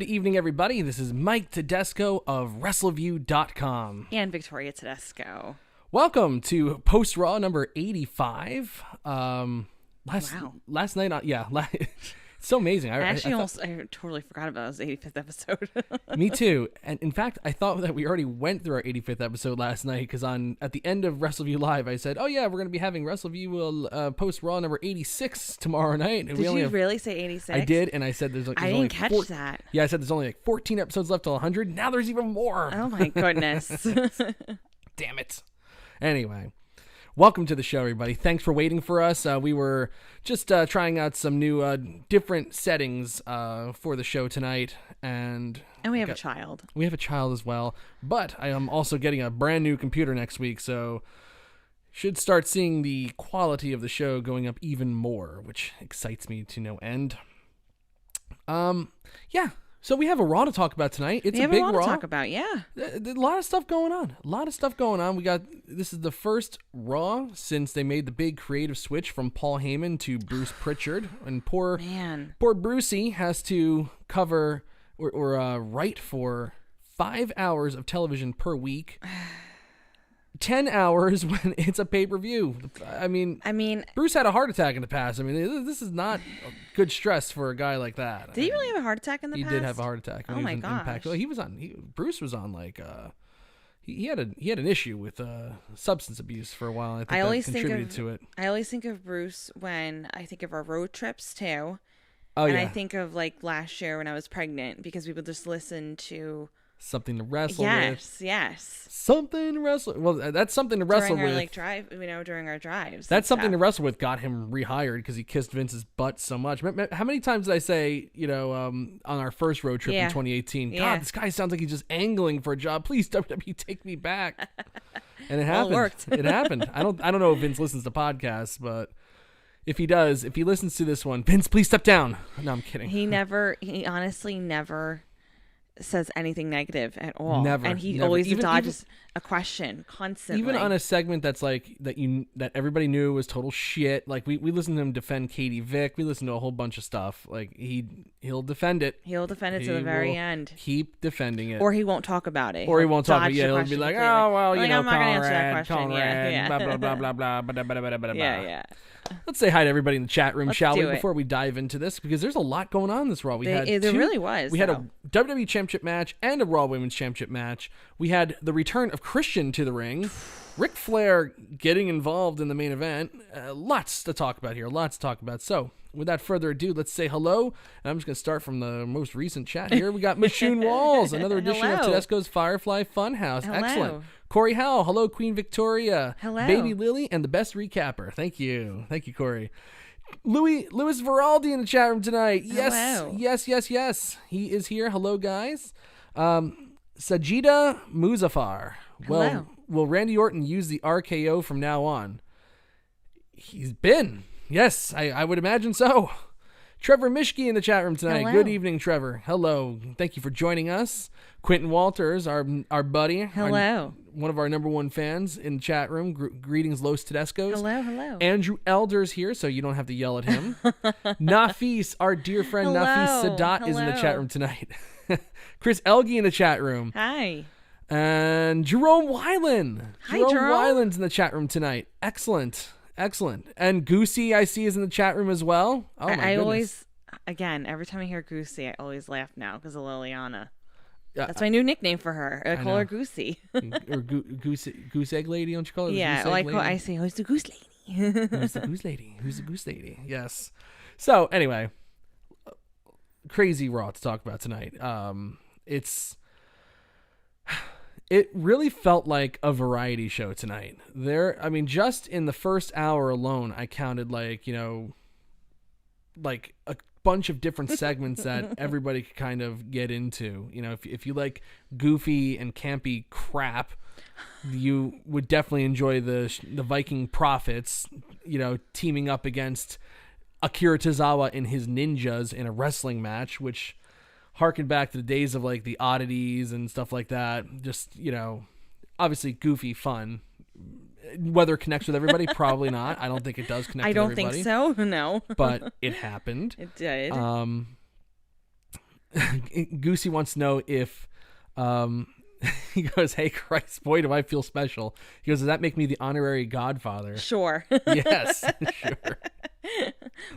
Good evening, everybody. This is Mike Tedesco of Wrestleview.com. And Victoria Tedesco. Welcome to Post Raw number 85. Wow. Last night, it's so amazing. I totally forgot about it. It was the 85th episode. Me too. And in fact, I thought that we already went through our 85th episode last night because at the end of Wrestleview Live, I said, oh yeah, we're going to be having Wrestleview Post Raw number 86 tomorrow night. And did you really say 86? I did, and I said there's I didn't catch that. Yeah, I said there's only like 14 episodes left till 100. Now there's even more. Oh my goodness. Damn it. Anyway. Welcome to the show, everybody. Thanks for waiting for us. We were just trying out some new different settings for the show tonight. And we have a child. We have a child as well. But I am also getting a brand new computer next week, so should start seeing the quality of the show going up even more, which excites me to no end. Yeah. So we have a Raw to talk about tonight. It's a big Raw to talk about, yeah. A lot of stuff going on. This is the first Raw since they made the big creative switch from Paul Heyman to Bruce Pritchard. And poor Brucey has to cover or write for 5 hours of television per week. 10 hours when it's a pay-per-view. I mean, Bruce had a heart attack in the past. I mean, this is not good stress for a guy like that. Did he really have a heart attack in the past? He did have a heart attack. Oh my gosh. Well, Bruce was on like he had an issue with substance abuse for a while. I think that contributed to it. I always think of Bruce when I think of our road trips too. Oh, and yeah. I think of like last year when I was pregnant because we would just listen to Something to wrestle with. Yes. Something to wrestle. Well, that's something to wrestle during with. During our drives. That's something to wrestle with. Got him rehired because he kissed Vince's butt so much. How many times did I say, on our first road trip in 2018? God, this guy sounds like he's just angling for a job. Please, WWE, take me back. And it happened. Well, it worked. It happened. I don't know if Vince listens to podcasts, but if he does, if he listens to this one, Vince, please step down. No, I'm kidding. He honestly never says anything negative at all. Never. And he always dodges a question constantly. Even on a segment that's like that everybody knew was total shit. Like we listened to him defend Katie Vick. We listened to a whole bunch of stuff. Like he'll defend it. He'll defend it to the very end. Keep defending it. Or he won't talk about it. Or he won't talk about it. Yeah, he'll be like, oh well, I'm not gonna answer that question. Conrad, Yeah. blah blah blah blah blah. Yeah. Let's say hi to everybody in the chat room, shall we? Do it. Before we dive into this, because there's a lot going on in this Raw. There really was. We had a WWE Championship match and a Raw Women's Championship match. We had the return of Christian to the ring. Ric Flair getting involved in the main event. Lots to talk about here. So, without further ado, let's say hello. And I'm just going to start from the most recent chat here. We got Michoon Walls, another edition of Tedesco's Firefly Funhouse. Hello. Excellent. Corey Howell, hello, Queen Victoria. Hello. Baby Lily, and the best recapper. Thank you, Corey. Louis Veraldi in the chat room tonight. Hello. Yes. He is here. Hello, guys. Sajida Muzaffar. Hello. Will Randy Orton use the RKO from now on? He's been. Yes, I would imagine so. Trevor Mishke in the chat room tonight. Hello. Good evening, Trevor. Hello. Thank you for joining us. Quentin Walters, our buddy. Hello. One of our number one fans in the chat room. Greetings, Los Tedescos. Hello. Andrew Elder's here, so you don't have to yell at him. Nafis, our dear friend Nafis Sadat is in the chat room tonight. Chris Elgie in the chat room. Hi. And Jerome Weiland. Hi, Jerome Jerome. Weiland's in the chat room tonight. Excellent. And Goosey, I see, is in the chat room as well. Oh, my goodness. Always, again, every time I hear Goosey, I always laugh now because of Liliana. That's my new nickname for her. I call her Goosey. Or goose egg lady, don't you call her? Yeah, I say, who's the goose lady? Who's the goose lady? Who's the goose lady? Yes. So, anyway, crazy Raw to talk about tonight. It really felt like a variety show tonight. Just in the first hour alone, I counted like a bunch of different segments that everybody could kind of get into. If you like goofy and campy crap, you would definitely enjoy the Viking Prophets, teaming up against Akira Tozawa and his ninjas in a wrestling match, which harken back to the days of like the oddities and stuff like that. Just, obviously goofy fun. Whether it connects with everybody, probably not. I don't think it does connect with everybody. I don't think so, no. But it happened. It did. Goosey wants to know if he goes, "Hey Christ, boy, do I feel special." He goes, "Does that make me the honorary godfather?" Sure. Yes, sure.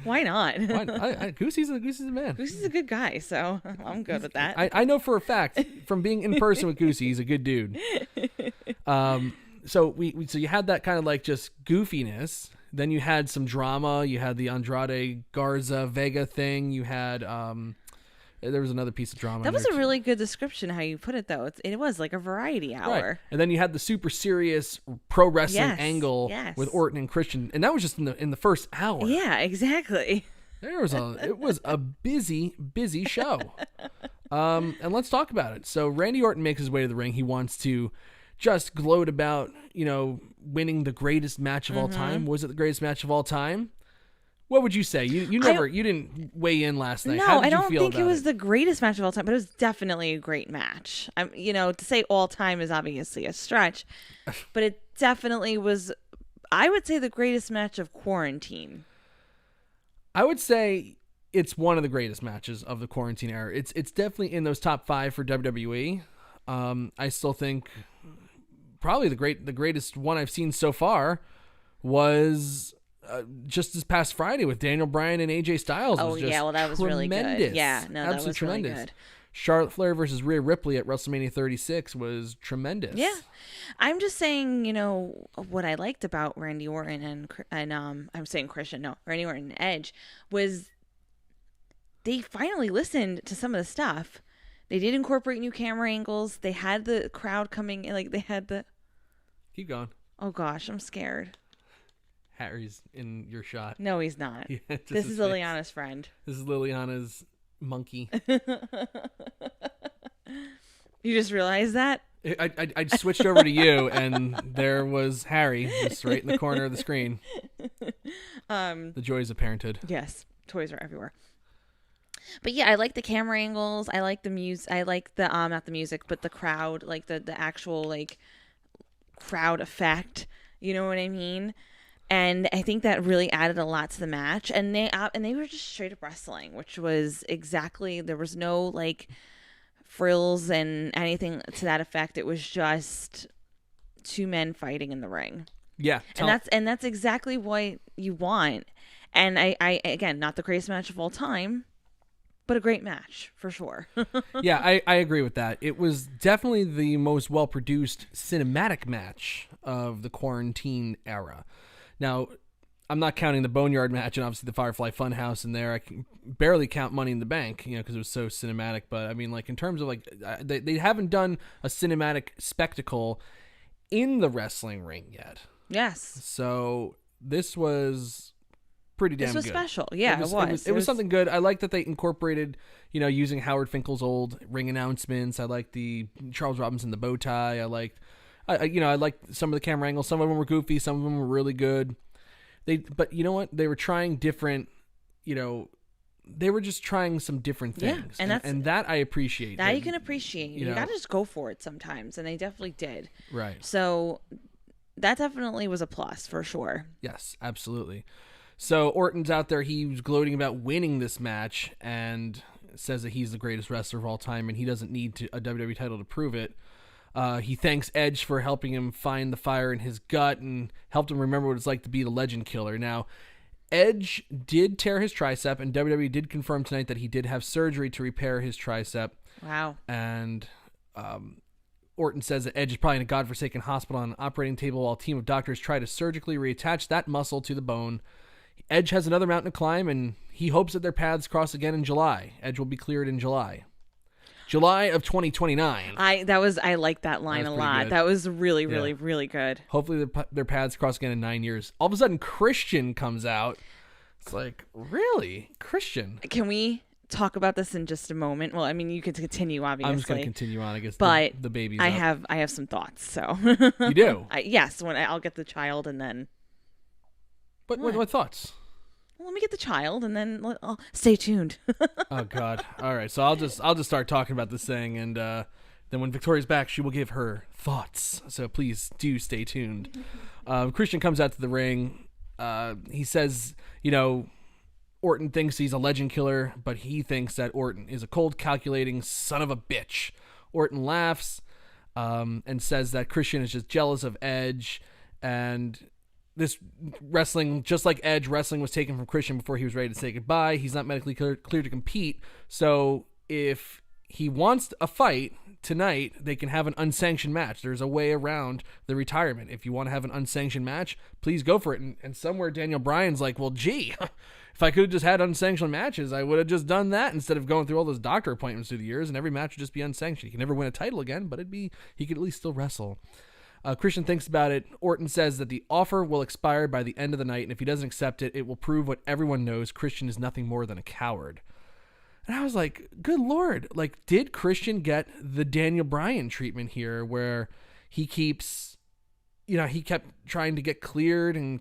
Why not? Goosey's a man. Goosey's a good guy, so I'm good with that. I know for a fact from being in person with Goosey, he's a good dude. So so you had that kind of like just goofiness. Then you had some drama. You had the Andrade Garza Vega thing. You had there was another piece of drama. That was a really good description how you put it, though. It was like a variety hour. Right. And then you had the super serious pro wrestling angle with Orton and Christian, and that was just in the first hour. Yeah, exactly. It was a busy show. And let's talk about it. So Randy Orton makes his way to the ring. He wants to just gloat about, winning the greatest match of all time. Was it the greatest match of all time? What would you say? You didn't weigh in last night. No, How did I don't you feel think it was the greatest match of all time, but it was definitely a great match. To say all time is obviously a stretch, but it definitely was, I would say, the greatest match of quarantine. I would say it's one of the greatest matches of the quarantine era. It's definitely in those top 5 for WWE. I still think probably the greatest one I've seen so far was just this past Friday with Daniel Bryan and AJ Styles. Oh, was just that was really good. Yeah, no, that was tremendous. Really good. Charlotte Flair versus Rhea Ripley at WrestleMania 36 was tremendous. Yeah, I'm just saying, what I liked about Randy Orton and I'm saying Christian, no, Randy Orton and Edge was they finally listened to some of the stuff. They did incorporate new camera angles. They had the crowd coming in, like they had the. Keep going. Oh gosh, I'm scared. Harry's in your shot. No, he's not. Yeah, this is Liliana's friend. This is Liliana's monkey. You just realized that? I switched over to you, and there was Harry, just right in the corner of the screen. The joys of parenthood. Yes, toys are everywhere. But yeah, I like the camera angles. I like the music. I like the not the music, but the crowd, like the actual like crowd effect. You know what I mean? And I think that really added a lot to the match. And they were just straight up wrestling, which was exactly, there was no like frills and anything to that effect. It was just two men fighting in the ring. Yeah. And that's exactly what you want. And I again, not the greatest match of all time, but a great match for sure. Yeah, I agree with that. It was definitely the most well-produced cinematic match of the quarantine era. Now, I'm not counting the Boneyard match and obviously the Firefly Funhouse in there. I can barely count Money in the Bank, because it was so cinematic. But I mean, like in terms of like, they haven't done a cinematic spectacle in the wrestling ring yet. Yes. So this was pretty damn good. This was special. Yeah, it was something good. I like that they incorporated, using Howard Finkel's old ring announcements. I like the Charles Robinson, the bow tie. I liked some of the camera angles. Some of them were goofy. Some of them were really good. But you know what? They were trying different, they were just trying some different things. Yeah, and that I appreciate. That you can appreciate. You got to just go for it sometimes. And they definitely did. Right. So that definitely was a plus for sure. Yes, absolutely. So Orton's out there. He was gloating about winning this match and says that he's the greatest wrestler of all time and he doesn't need a WWE title to prove it. He thanks Edge for helping him find the fire in his gut and helped him remember what it's like to be the legend killer. Now, Edge did tear his tricep, and WWE did confirm tonight that he did have surgery to repair his tricep. Wow. And Orton says that Edge is probably in a godforsaken hospital on an operating table while a team of doctors try to surgically reattach that muscle to the bone. Edge has another mountain to climb, and he hopes that their paths cross again in July. Edge will be cleared in July. July of 2029. I like that line a lot. That was really, really, really good. Hopefully their paths cross again in 9 years. All of a sudden, Christian comes out. It's like, really? Christian? Can we talk about this in just a moment? Well, I mean, you can continue, obviously. I'm just going to continue on, I guess. But the baby's I up. have some thoughts, so. You do? Yes, when I'll get the child and then. But what thoughts? Well, let me get the child and then stay tuned. Oh God! All right, so I'll just start talking about this thing, and then when Victoria's back, she will give her thoughts. So please do stay tuned. Christian comes out to the ring. He says, Orton thinks he's a legend killer, but he thinks that Orton is a cold, calculating son of a bitch. Orton laughs and says that Christian is just jealous of Edge, and this wrestling, just like Edge, wrestling was taken from Christian before he was ready to say goodbye. He's not medically clear to compete, so if he wants a fight tonight, they can have an unsanctioned match. There's a way around the retirement. If you want to have an unsanctioned match, please go for it. And somewhere Daniel Bryan's like, well, gee, if I could have just had unsanctioned matches, I would have just done that instead of going through all those doctor appointments through the years, and every match would just be unsanctioned. He can never win a title again, but he could at least still wrestle. Christian thinks about it. Orton says that the offer will expire by the end of the night, and if he doesn't accept it, it will prove what everyone knows: Christian is nothing more than a coward. And I was like, good Lord, like, did Christian get the Daniel Bryan treatment here where he keeps, he kept trying to get cleared, and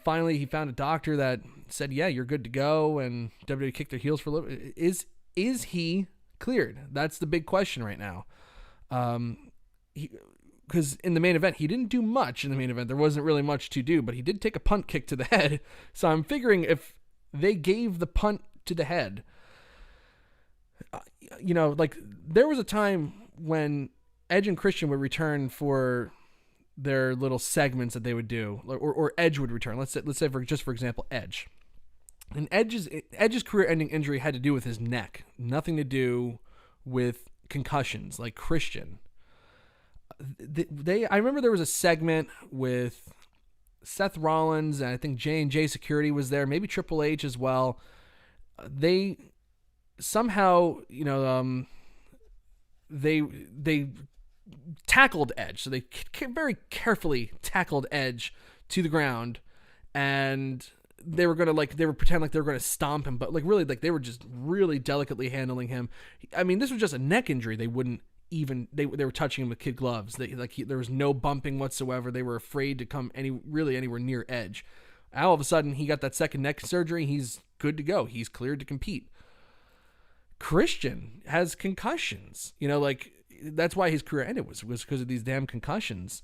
finally he found a doctor that said, yeah, you're good to go, and WWE kicked their heels for a little bit. Is he cleared? That's the big question right now. Because in the main event, he didn't do much in the main event. There wasn't really much to do, but he did take a punt kick to the head. So I'm figuring if they gave the punt to the head, like, there was a time when Edge and Christian would return for their little segments that they would do, or Edge would return. Let's say for example, Edge. And Edge's career-ending injury had to do with his neck, nothing to do with concussions like Christian. I remember there was a segment with Seth Rollins, and I think J&J Security was there, maybe Triple H as well. They somehow, they tackled Edge. So they very carefully tackled Edge to the ground, and they were pretending like they were going to stomp him, but like really, like they were just really delicately handling him. I mean, this was just a neck injury. They wouldn't even, they were touching him with kid gloves. There was no bumping whatsoever. They were afraid to come anywhere near Edge. All of a sudden, he got that second neck surgery. He's good to go. He's cleared to compete. Christian has concussions, that's why his career ended was because of these damn concussions.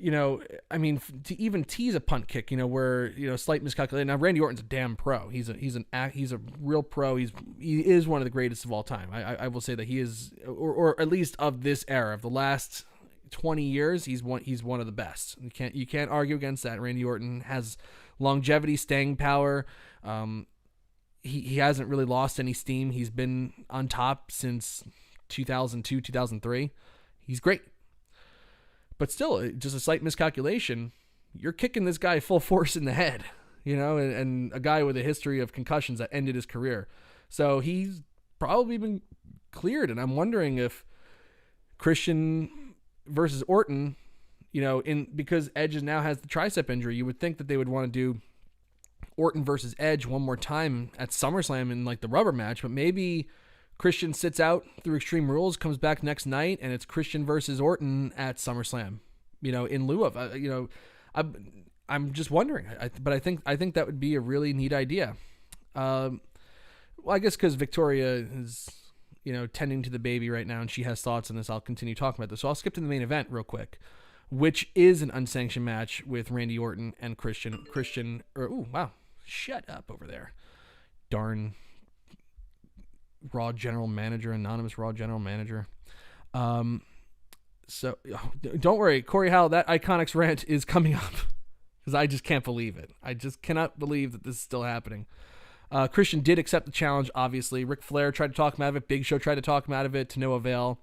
I mean, to even tease a punt kick, where, slight miscalculation. Now, Randy Orton's a damn pro. He's a real pro. He is one of the greatest of all time. I will say that he is, or at least of this era, of the last 20 years, he's one of the best. You can't argue against that. Randy Orton has longevity, staying power. He hasn't really lost any steam. He's been on top since 2002, 2003. He's great. But still, just a slight miscalculation, you're kicking this guy full force in the head, and a guy with a history of concussions that ended his career. So he's probably been cleared, and I'm wondering if Christian versus Orton, because Edge now has the tricep injury, you would think that they would want to do Orton versus Edge one more time at SummerSlam in like the rubber match, but maybe Christian sits out through Extreme Rules, comes back next night, and it's Christian versus Orton at SummerSlam, in lieu of, I'm just wondering, but I think that would be a really neat idea. Well, I guess because Victoria is, tending to the baby right now, and she has thoughts on this, I'll continue talking about this. So I'll skip to the main event real quick, which is an unsanctioned match with Randy Orton and Christian. Wow. Shut up over there. Darn Raw General Manager, anonymous Raw General Manager. So don't worry, Corey Howell, that Ikonics rant is coming up because I just can't believe it. I just cannot believe that this is still happening. Christian did accept the challenge, obviously. Ric Flair tried to talk him out of it. Big Show tried to talk him out of it to no avail.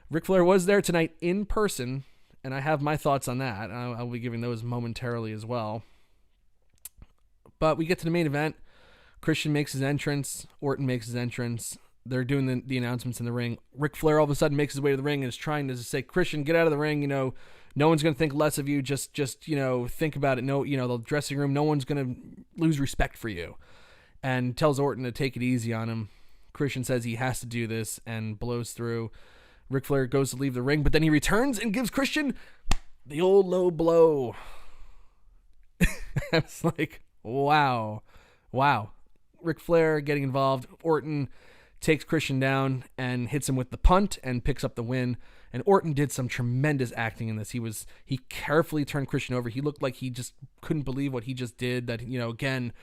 Ric Flair was there tonight in person, and I have my thoughts on that. I'll be giving those momentarily as well. But we get to the main event. Christian makes his entrance. Orton makes his entrance. They're doing the announcements in the ring. Ric Flair all of a sudden makes his way to the ring and is trying to say, Christian, get out of the ring. No one's going to think less of you. Just think about it. No, the dressing room, no one's going to lose respect for you. And tells Orton to take it easy on him. Christian says he has to do this and blows through. Ric Flair goes to leave the ring, but then he returns and gives Christian the old low blow. I was like, wow. Ric Flair getting involved. Orton takes Christian down and hits him with the punt and picks up the win. And Orton did some tremendous acting in this. He carefully turned Christian over. He looked like he just couldn't believe what he just did. That, again,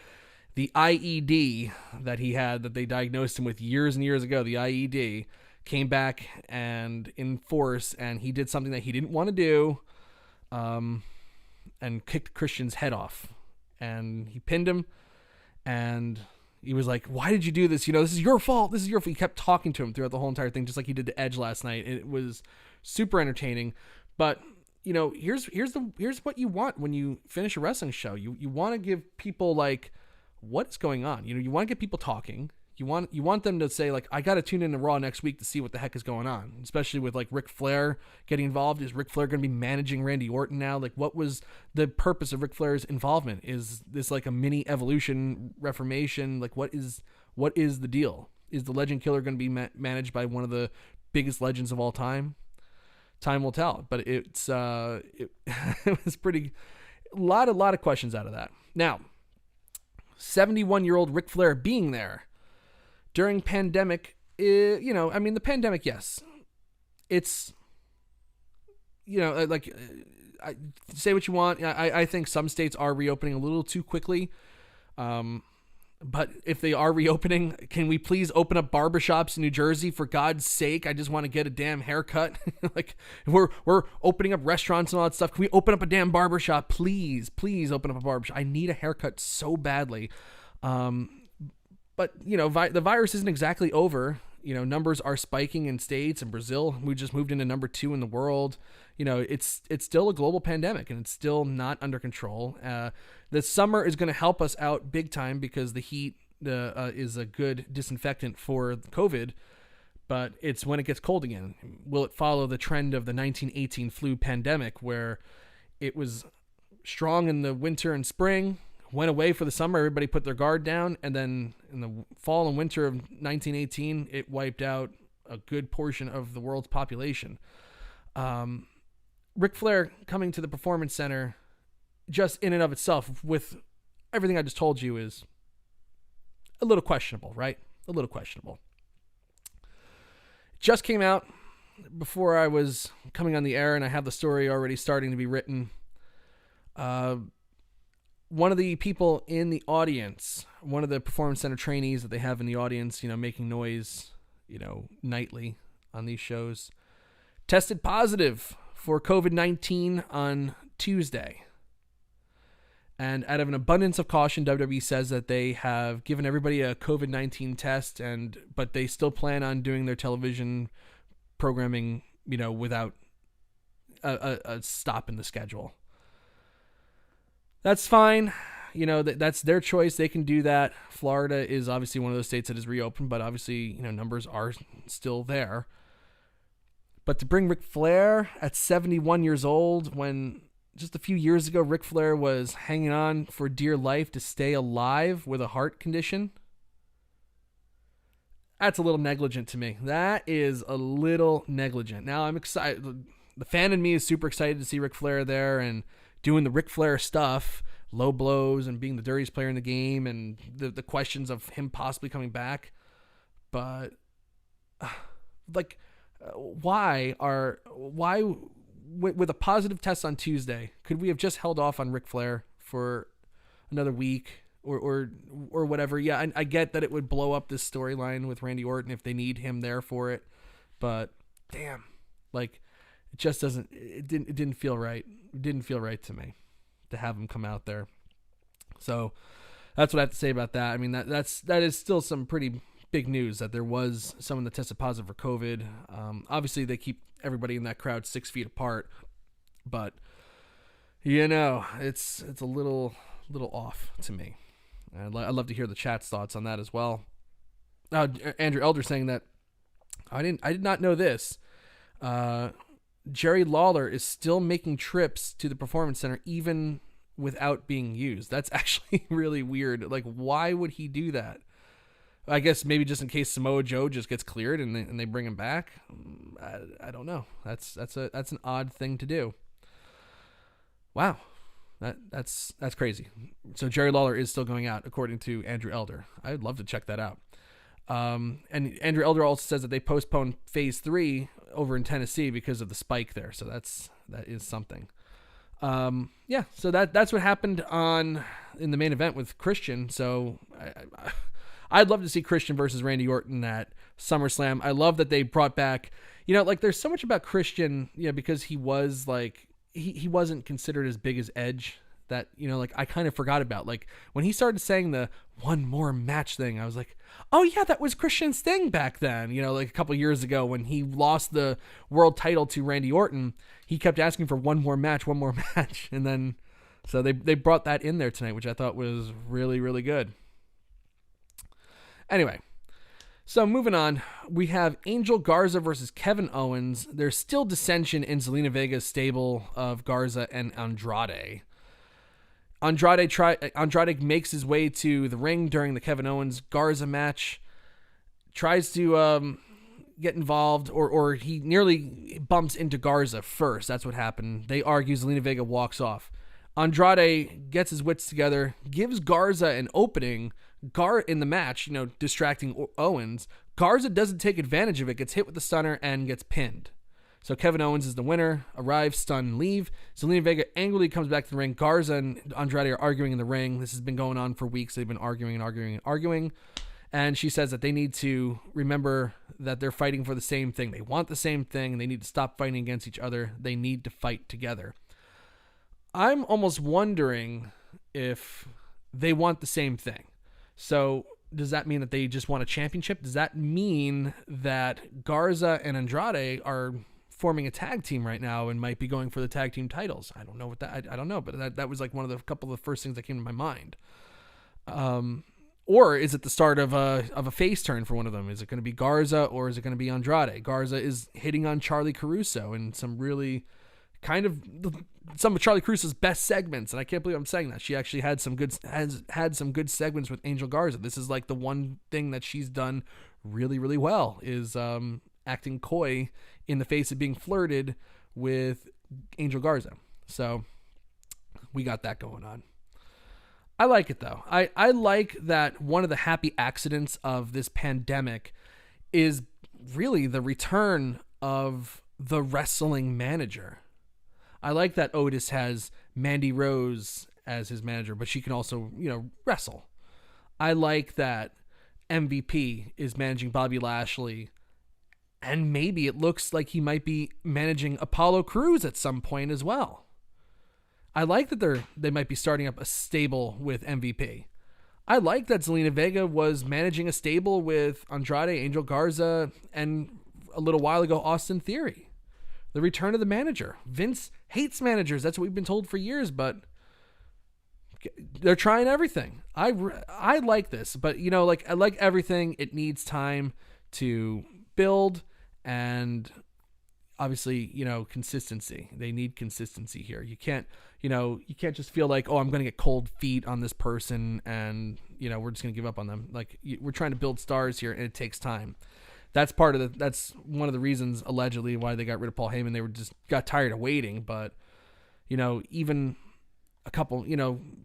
the IED that he had, that they diagnosed him with years and years ago, the IED, came back and in force, and he did something that he didn't want to do, and kicked Christian's head off. And he pinned him, and he was like, why did you do this? This is your fault. This is your fault. He kept talking to him throughout the whole entire thing, just like he did to Edge last night. It was super entertaining. But, here's what you want when you finish a wrestling show. You want to give people, like, what's going on? You want to get people talking. You want them to say, like, I got to tune in to Raw next week to see what the heck is going on, especially with, like, Ric Flair getting involved. Is Ric Flair going to be managing Randy Orton now? Like, what was the purpose of Ric Flair's involvement? Is this like a mini evolution, reformation? Like, what is the deal? Is the Legend Killer going to be managed by one of the biggest legends of all time? Time will tell. But it was pretty, a lot of questions out of that. Now, 71-year-old Ric Flair being there during pandemic, the pandemic, yes, it's, say what you want. I think some states are reopening a little too quickly. But if they are reopening, can we please open up barbershops in New Jersey, for God's sake? I just want to get a damn haircut. Like, we're opening up restaurants and all that stuff. Can we open up a damn barbershop? Please open up a barbershop. I need a haircut so badly. But, the virus isn't exactly over. Numbers are spiking in states, and Brazil, we just moved into number 2 in the world. It's still a global pandemic, and it's still not under control. The summer is going to help us out big time because the heat is a good disinfectant for COVID, but it's when it gets cold again. Will it follow the trend of the 1918 flu pandemic, where it was strong in the winter and spring, went away for the summer, everybody put their guard down, and then in the fall and winter of 1918, it wiped out a good portion of the world's population. Ric Flair coming to the Performance Center, just in and of itself, with everything I just told you, is a little questionable, right? A little questionable. Just came out before I was coming on the air, and I have the story already starting to be written. One of the people in the audience, one of the Performance Center trainees that they have in the audience, making noise, nightly on these shows, tested positive for COVID-19 on Tuesday. And out of an abundance of caution, WWE says that they have given everybody a COVID-19 test, but they still plan on doing their television programming, without a stop in the schedule. That's fine. That's their choice. They can do that. Florida is obviously one of those states that is reopened, but obviously, numbers are still there. But to bring Ric Flair at 71 years old, when just a few years ago, Ric Flair was hanging on for dear life to stay alive with a heart condition, that's a little negligent to me. That is a little negligent. Now, I'm excited. The fan in me is super excited to see Ric Flair there and doing the Ric Flair stuff, low blows and being the dirtiest player in the game, and the questions of him possibly coming back. But, why with a positive test on Tuesday, could we have just held off on Ric Flair for another week or whatever? Yeah, I get that it would blow up this storyline with Randy Orton if they need him there for it, but damn, it just doesn't. It didn't feel right. It didn't feel right to me to have him come out there. So that's what I have to say about that. I mean, that is still some pretty big news that there was someone that tested positive for COVID. Obviously, they keep everybody in that crowd 6 feet apart, but it's a little off to me. I'd love to hear the chat's thoughts on that as well. Andrew Elder saying that I did not know this. Jerry Lawler is still making trips to the Performance Center even without being used. That's actually really weird. Why would he do that? I guess maybe just in case Samoa Joe just gets cleared and they bring him back. I don't know. That's an odd thing to do. Wow, that's crazy. So Jerry Lawler is still going out, according to Andrew Elder. I'd love to check that out. And Andrew Elder also says that they postponed Phase 3 over in Tennessee because of the spike there. So that is something. Yeah, so that's what happened in the main event with Christian. So I'd love to see Christian versus Randy Orton at SummerSlam. I love that they brought back, like there's so much about Christian, because he was like, he wasn't considered as big as Edge that, like I kind of forgot about. Like when he started saying the one more match thing, I was like, oh yeah, that was Christian's thing back then. Like a couple years ago when he lost the world title to Randy Orton, he kept asking for one more match. And then, so they brought that in there tonight, which I thought was really, really good. Anyway, so moving on, we have Angel Garza versus Kevin Owens. There's still dissension in Zelina Vega's stable of Garza and Andrade. Andrade makes his way to the ring during the Kevin Owens Garza match, tries to get involved, or he nearly bumps into Garza first. That's what happened. They argue. Zelina Vega walks off. Andrade gets his wits together, gives Garza an opening in the match, distracting Owens. Garza doesn't take advantage of it, gets hit with the stunner, and gets pinned. So Kevin Owens is the winner, arrive, stun, leave. Zelina Vega angrily comes back to the ring. Garza and Andrade are arguing in the ring. This has been going on for weeks. They've been arguing. And she says that they need to remember that they're fighting for the same thing. They want the same thing, and they need to stop fighting against each other. They need to fight together. I'm almost wondering if they want the same thing. So does that mean that they just want a championship? Does that mean that Garza and Andrade are forming a tag team right now and might be going for the tag team titles? I don't know what that. I don't know, but that was like one of the couple of the first things that came to my mind. Or is it the start of a face turn for one of them? Is it going to be Garza or is it going to be Andrade? Garza is hitting on Charlie Caruso in some really some of Charlie Caruso's best segments, and I can't believe I'm saying that. She actually has had some good segments with Angel Garza. This is like the one thing that she's done really, really well is acting coy in the face of being flirted with Angel Garza. So we got that going on. I like it though. I like that one of the happy accidents of this pandemic is really the return of the wrestling manager. I like that Otis has Mandy Rose as his manager, but she can also, wrestle. I like that MVP is managing Bobby Lashley, and maybe it looks like he might be managing Apollo Crews at some point as well. I like that they might be starting up a stable with MVP. I like that Zelina Vega was managing a stable with Andrade, Angel Garza, and a little while ago, Austin Theory. The return of the manager. Vince hates managers. That's what we've been told for years, but they're trying everything. I like this, but I like everything. It needs time to build, and obviously, consistency. They need consistency here. You can't just feel like, oh, I'm going to get cold feet on this person and, we're just going to give up on them. Like we're trying to build stars here and it takes time. That's that's one of the reasons allegedly why they got rid of Paul Heyman. They got tired of waiting, but even a couple,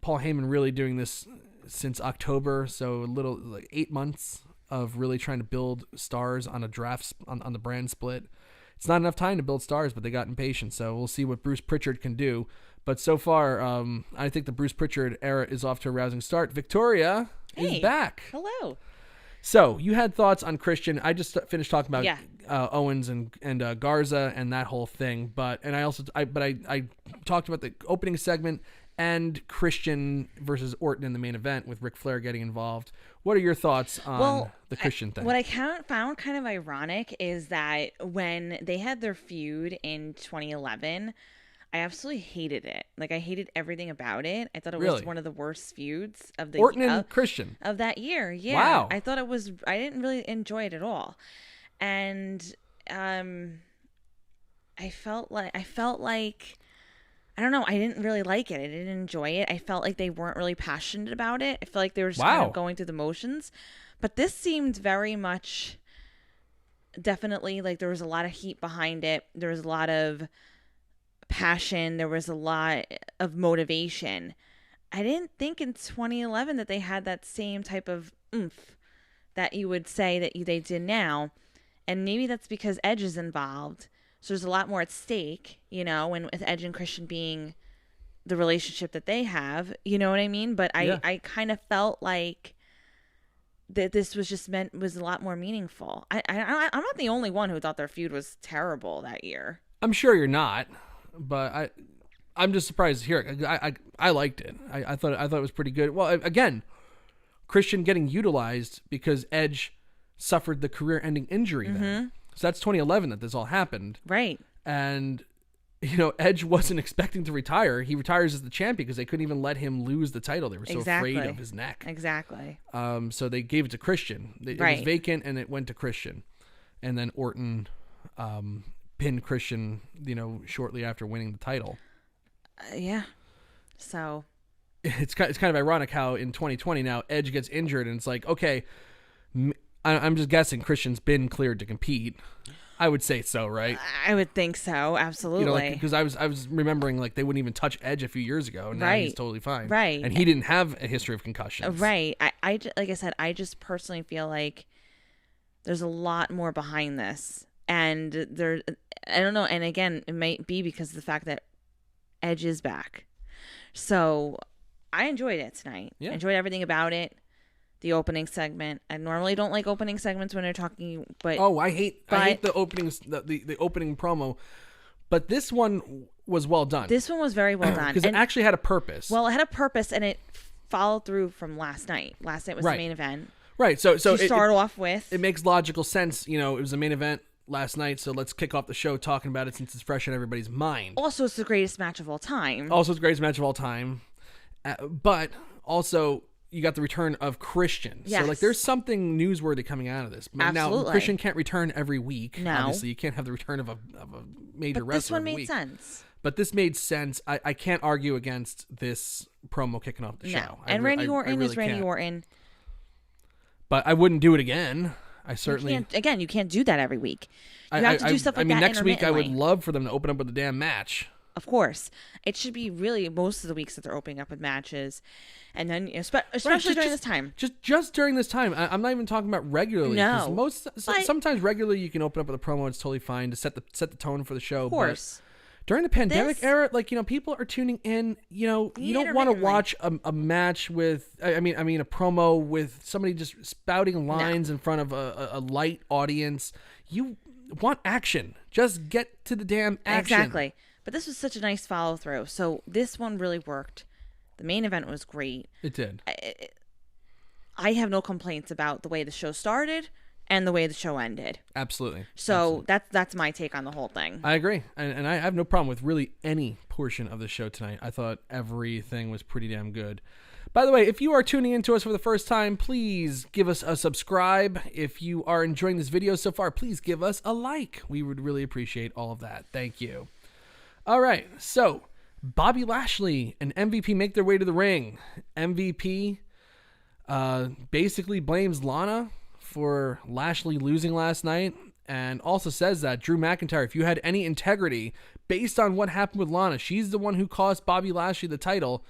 Paul Heyman really doing this since October. So a little like 8 months of really trying to build stars on a draft on the brand split. It's not enough time to build stars, but they got impatient. So we'll see what Bruce Pritchard can do. But so far, I think the Bruce Pritchard era is off to a rousing start. Victoria is back. Hello. So you had thoughts on Christian. I just finished talking about Owens and Garza and that whole thing. But I talked about the opening segment and Christian versus Orton in the main event with Ric Flair getting involved. What are your thoughts on the Christian thing? What I found kind of ironic is that when they had their feud in 2011, I absolutely hated it. Like, I hated everything about it. I thought it was one of the worst feuds of the Orton and Christian of that year. Yeah. Wow. I thought I didn't really enjoy it at all. And I felt like I don't know, I didn't really like it. I didn't enjoy it. I felt like they weren't really passionate about it. I felt like they were just kind of going through the motions. But this seemed very much definitely like there was a lot of heat behind it. There was a lot of passion. There was a lot of motivation. I didn't think in 2011 that they had that same type of oomph that you would say that they did now. And maybe that's because Edge is involved. So there's a lot more at stake, and with Edge and Christian being the relationship that they have. You know what I mean? But I kind of felt like that this was a lot more meaningful. I'm not the only one who thought their feud was terrible that year. I'm sure you're not, but I'm just surprised to hear it. I liked it. I thought it was pretty good. Well, again, Christian getting utilized because Edge suffered the career-ending injury then. So that's 2011 that this all happened. Right. And, you know, Edge wasn't expecting to retire. He retires as the champion because they couldn't even let him lose the title. They were so afraid of his neck. Exactly. So they gave it to Christian. It was vacant, and it went to Christian. And then Orton pinned Christian, you know, shortly after winning the title. Yeah. So it's kind of ironic how in 2020 now Edge gets injured, and it's like, okay, I'm just guessing Christian's been cleared to compete. I would say so, right? I would think so, absolutely. You know, because I was remembering like they wouldn't even touch Edge a few years ago, and now he's totally fine. Right. And he didn't have a history of concussions. Right. I like I said, I just personally feel like there's a lot more behind this, and I don't know. And again, it might be because of the fact that Edge is back. So I enjoyed it tonight. Yeah. I enjoyed everything about it. The opening segment. I normally don't like opening segments when they're talking, but I hate the openings, the opening promo. But this one was well done. This one was very well done because it actually had a purpose. Well, it had a purpose, and it followed through from last night. Last night was the main event. Right. So to start off with, it makes logical sense. You know, it was the main event last night, so let's kick off the show talking about it since it's fresh in everybody's mind. Also, it's the greatest match of all time. But also, you got the return of Christian. Yes. So, like, there's something newsworthy coming out of this. Absolutely. Now, Christian can't return every week. No. Obviously, you can't have the return of a major wrestler this one every made week. sense. But this made sense. I can't argue against this promo kicking off the show. No. And Randy Orton is Randy Orton. But I wouldn't do it again. I certainly... You can't do that every week. You have to do stuff like that next week I would love for them to open up with a damn match. Of course. It should be really most of the weeks that they're opening up with matches. And then, especially during this time. Just during this time. I'm not even talking about regularly. No. Sometimes regularly you can open up with a promo. It's totally fine to set the tone for the show. Of course. But during the pandemic era, like, you know, people are tuning in. You know, you don't want to watch a match with, a promo with somebody just spouting lines in front of a light audience. You want action. Just get to the damn action. Exactly. But this was such a nice follow through. So this one really worked. The main event was great. It did. I have no complaints about the way the show started and the way the show ended. Absolutely. So that's my take on the whole thing. I agree. And I have no problem with really any portion of the show tonight. I thought everything was pretty damn good. By the way, if you are tuning into us for the first time, please give us a subscribe. If you are enjoying this video so far, please give us a like. We would really appreciate all of that. Thank you. All right, so Bobby Lashley and MVP make their way to the ring. MVP basically blames Lana for Lashley losing last night, and also says that Drew McIntyre, if you had any integrity based on what happened with Lana, she's the one who cost Bobby Lashley the title.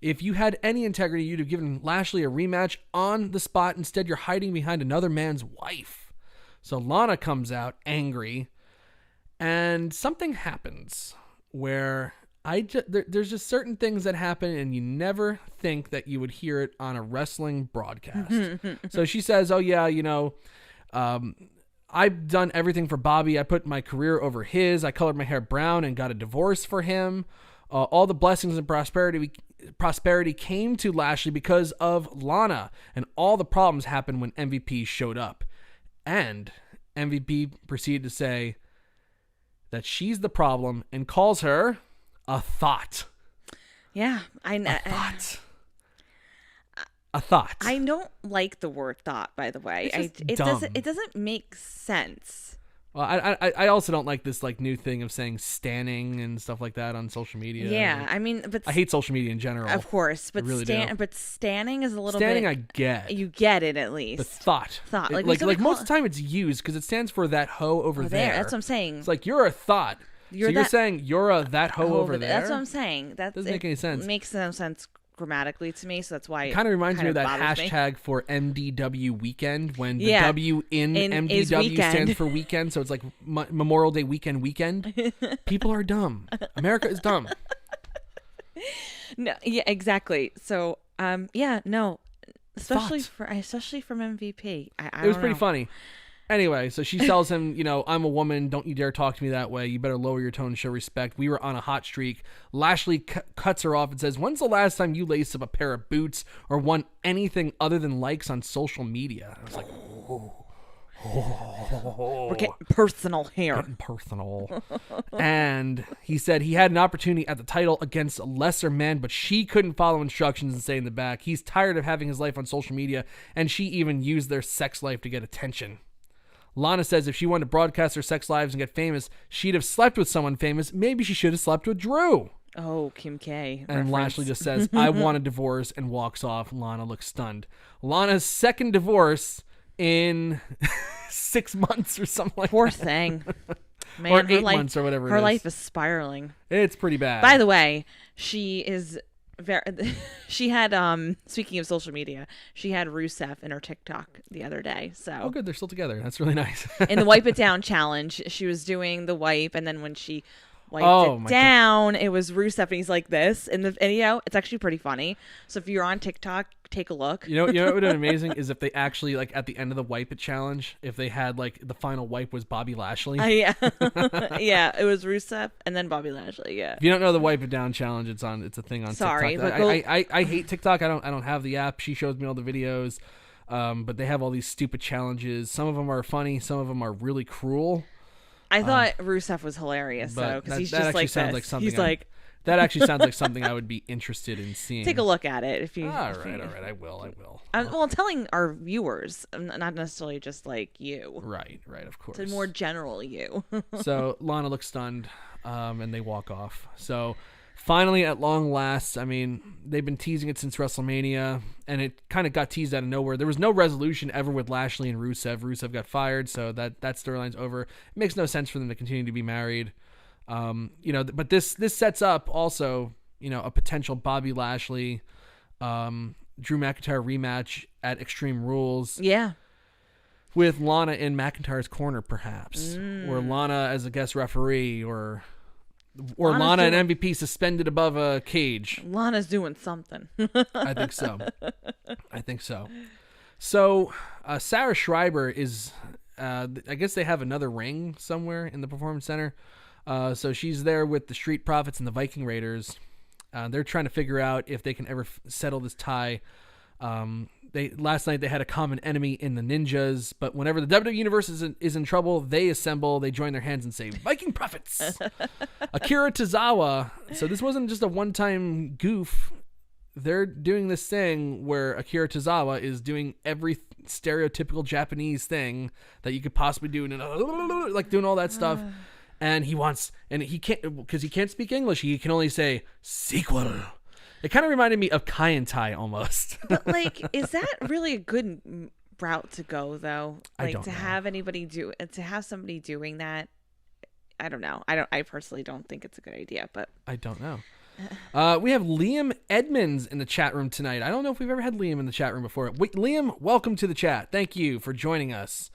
If you had any integrity, you'd have given Lashley a rematch on the spot. Instead, you're hiding behind another man's wife. So Lana comes out angry, and something happens where there's just certain things that happen, and you never think that you would hear it on a wrestling broadcast. So she says, "Oh yeah, you know, I've done everything for Bobby. I put my career over his. I colored my hair brown and got a divorce for him. All the blessings and prosperity came to Lashley because of Lana, and all the problems happened when MVP showed up." And MVP proceeded to say that she's the problem and calls her a thought. Yeah, A thought. I don't like the word thought, by the way. It doesn't make sense. Well, I also don't like this like new thing of saying standing and stuff like that on social media. Yeah, I mean, but I hate social media in general. Of course, but really but standing is a little standing. bit. I get. You get it at least. The thought. Like most of the time it's used because it stands for that hoe over there. That's what I'm saying. It's like you're a thought. You're saying you're a that hoe over there. That's what I'm saying. That doesn't make any sense. It makes no sense grammatically to me, so that's why it kind of reminds me of that hashtag for MDW weekend when the W in MDW stands for weekend, so it's like Memorial Day weekend. People are dumb. America is dumb. No, yeah, exactly. So, yeah, no, especially from MVP. I It was don't pretty know. funny. Anyway, so she tells him, I'm a woman. Don't you dare talk to me that way. You better lower your tone and show respect. We were on a hot streak. Lashley cuts her off and says, when's the last time you laced up a pair of boots or won anything other than likes on social media? I was like, We're getting personal here. getting personal. And he said he had an opportunity at the title against a lesser man, but she couldn't follow instructions and stay in the back. He's tired of having his life on social media, and she even used their sex life to get attention. Lana says if she wanted to broadcast her sex lives and get famous, she'd have slept with someone famous. Maybe she should have slept with Drew. Oh, Kim K. And reference. Lashley just says, I want a divorce, and walks off. Lana looks stunned. Lana's second divorce in 6 months or something like Poor that. thing. Man, Or her 8 life, months or whatever her it is. life is spiraling. It's pretty bad. By the way, she is very. She had speaking of social media, she had Rusev in her TikTok the other day. So Oh, good. They're still together. That's really nice. in the wipe it down challenge, she was doing the wipe, and then when she wiped Oh, it my down, it was Rusev, and he's like this in the video. It's actually pretty funny. So if you're on TikTok, take a look. You know what would have been amazing is if they actually, like, at the end of the wipe it challenge, if they had, like, the final wipe was Bobby Lashley. Yeah, yeah, it was Rusev and then Bobby Lashley. Yeah. If you don't know the wipe it down challenge, it's a thing on Sorry, TikTok. but I hate TikTok. I don't have the app. She shows me all the videos, but they have all these stupid challenges. Some of them are funny. Some of them are really cruel. I thought Rusev was hilarious But though, because he's that just actually like sounds this. like something He's I'm- like, That actually sounds like something I would be interested in seeing. take a look at it if you. All if you- right. I will. Well, telling our viewers, not necessarily just like you. Right. Of course. It's a more general you. So Lana looks stunned, and they walk off. So finally, at long last, I mean, they've been teasing it since WrestleMania, and it kind of got teased out of nowhere. There was no resolution ever with Lashley and Rusev. Rusev got fired, so that storyline's over. It makes no sense for them to continue to be married. But this sets up also, a potential Bobby Lashley, Drew McIntyre rematch at Extreme Rules. Yeah. With Lana in McIntyre's corner, perhaps, or Lana as a guest referee, or Lana and MVP suspended above a cage. Lana's doing something. I think so. So Sarah Schreiber is, I guess they have another ring somewhere in the Performance Center. So she's there with the Street Profits and the Viking Raiders. They're trying to figure out if they can ever settle this tie. Last night they had a common enemy in the Ninjas, but whenever the WWE Universe is in trouble, they assemble, they join their hands and say, Viking Profits! Akira Tozawa. So this wasn't just a one-time goof. They're doing this thing where Akira Tozawa is doing every stereotypical Japanese thing that you could possibly do, like doing all that stuff. And he can't, because he can't speak English, he can only say, sequel. It kind of reminded me of Kai and Tai almost. But like, is that really a good route to go though? Like I don't know. to have somebody doing that. I don't know. I personally don't think it's a good idea, but I don't know. We have Liam Edmonds in the chat room tonight. I don't know if we've ever had Liam in the chat room before. Liam, welcome to the chat. Thank you for joining us.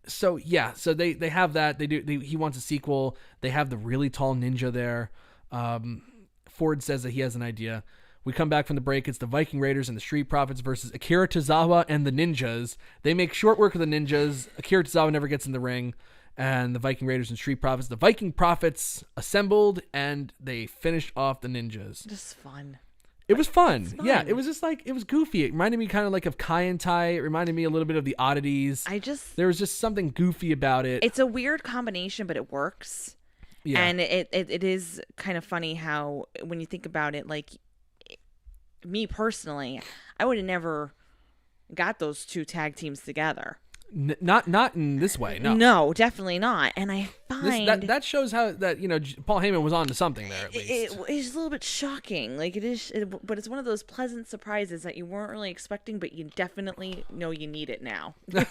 So they have that. He wants a sequel. They have the really tall ninja there. Ford says that he has an idea. We come back from the break. It's the Viking Raiders and the Street Profits versus Akira Tozawa and the Ninjas. They make short work of the Ninjas. Akira Tozawa never gets in the ring. And the Viking Raiders and Street Profits. The Viking Profits assembled, and they finished off the Ninjas. just fun. It was fun. Fun. Yeah, it was just like, it was goofy. It reminded me kind of like of Kai and Tai. It reminded me a little bit of the Oddities. There was just something goofy about it. It's a weird combination, but it works. Yeah. And it is kind of funny how, when you think about it, like, me personally, I would have never got those two tag teams together. Not in this way. No, definitely not. And I find that shows how that Paul Heyman was on to something there at least. it is a little bit shocking. Like but it's one of those pleasant surprises that you weren't really expecting, but you definitely know you need it now. If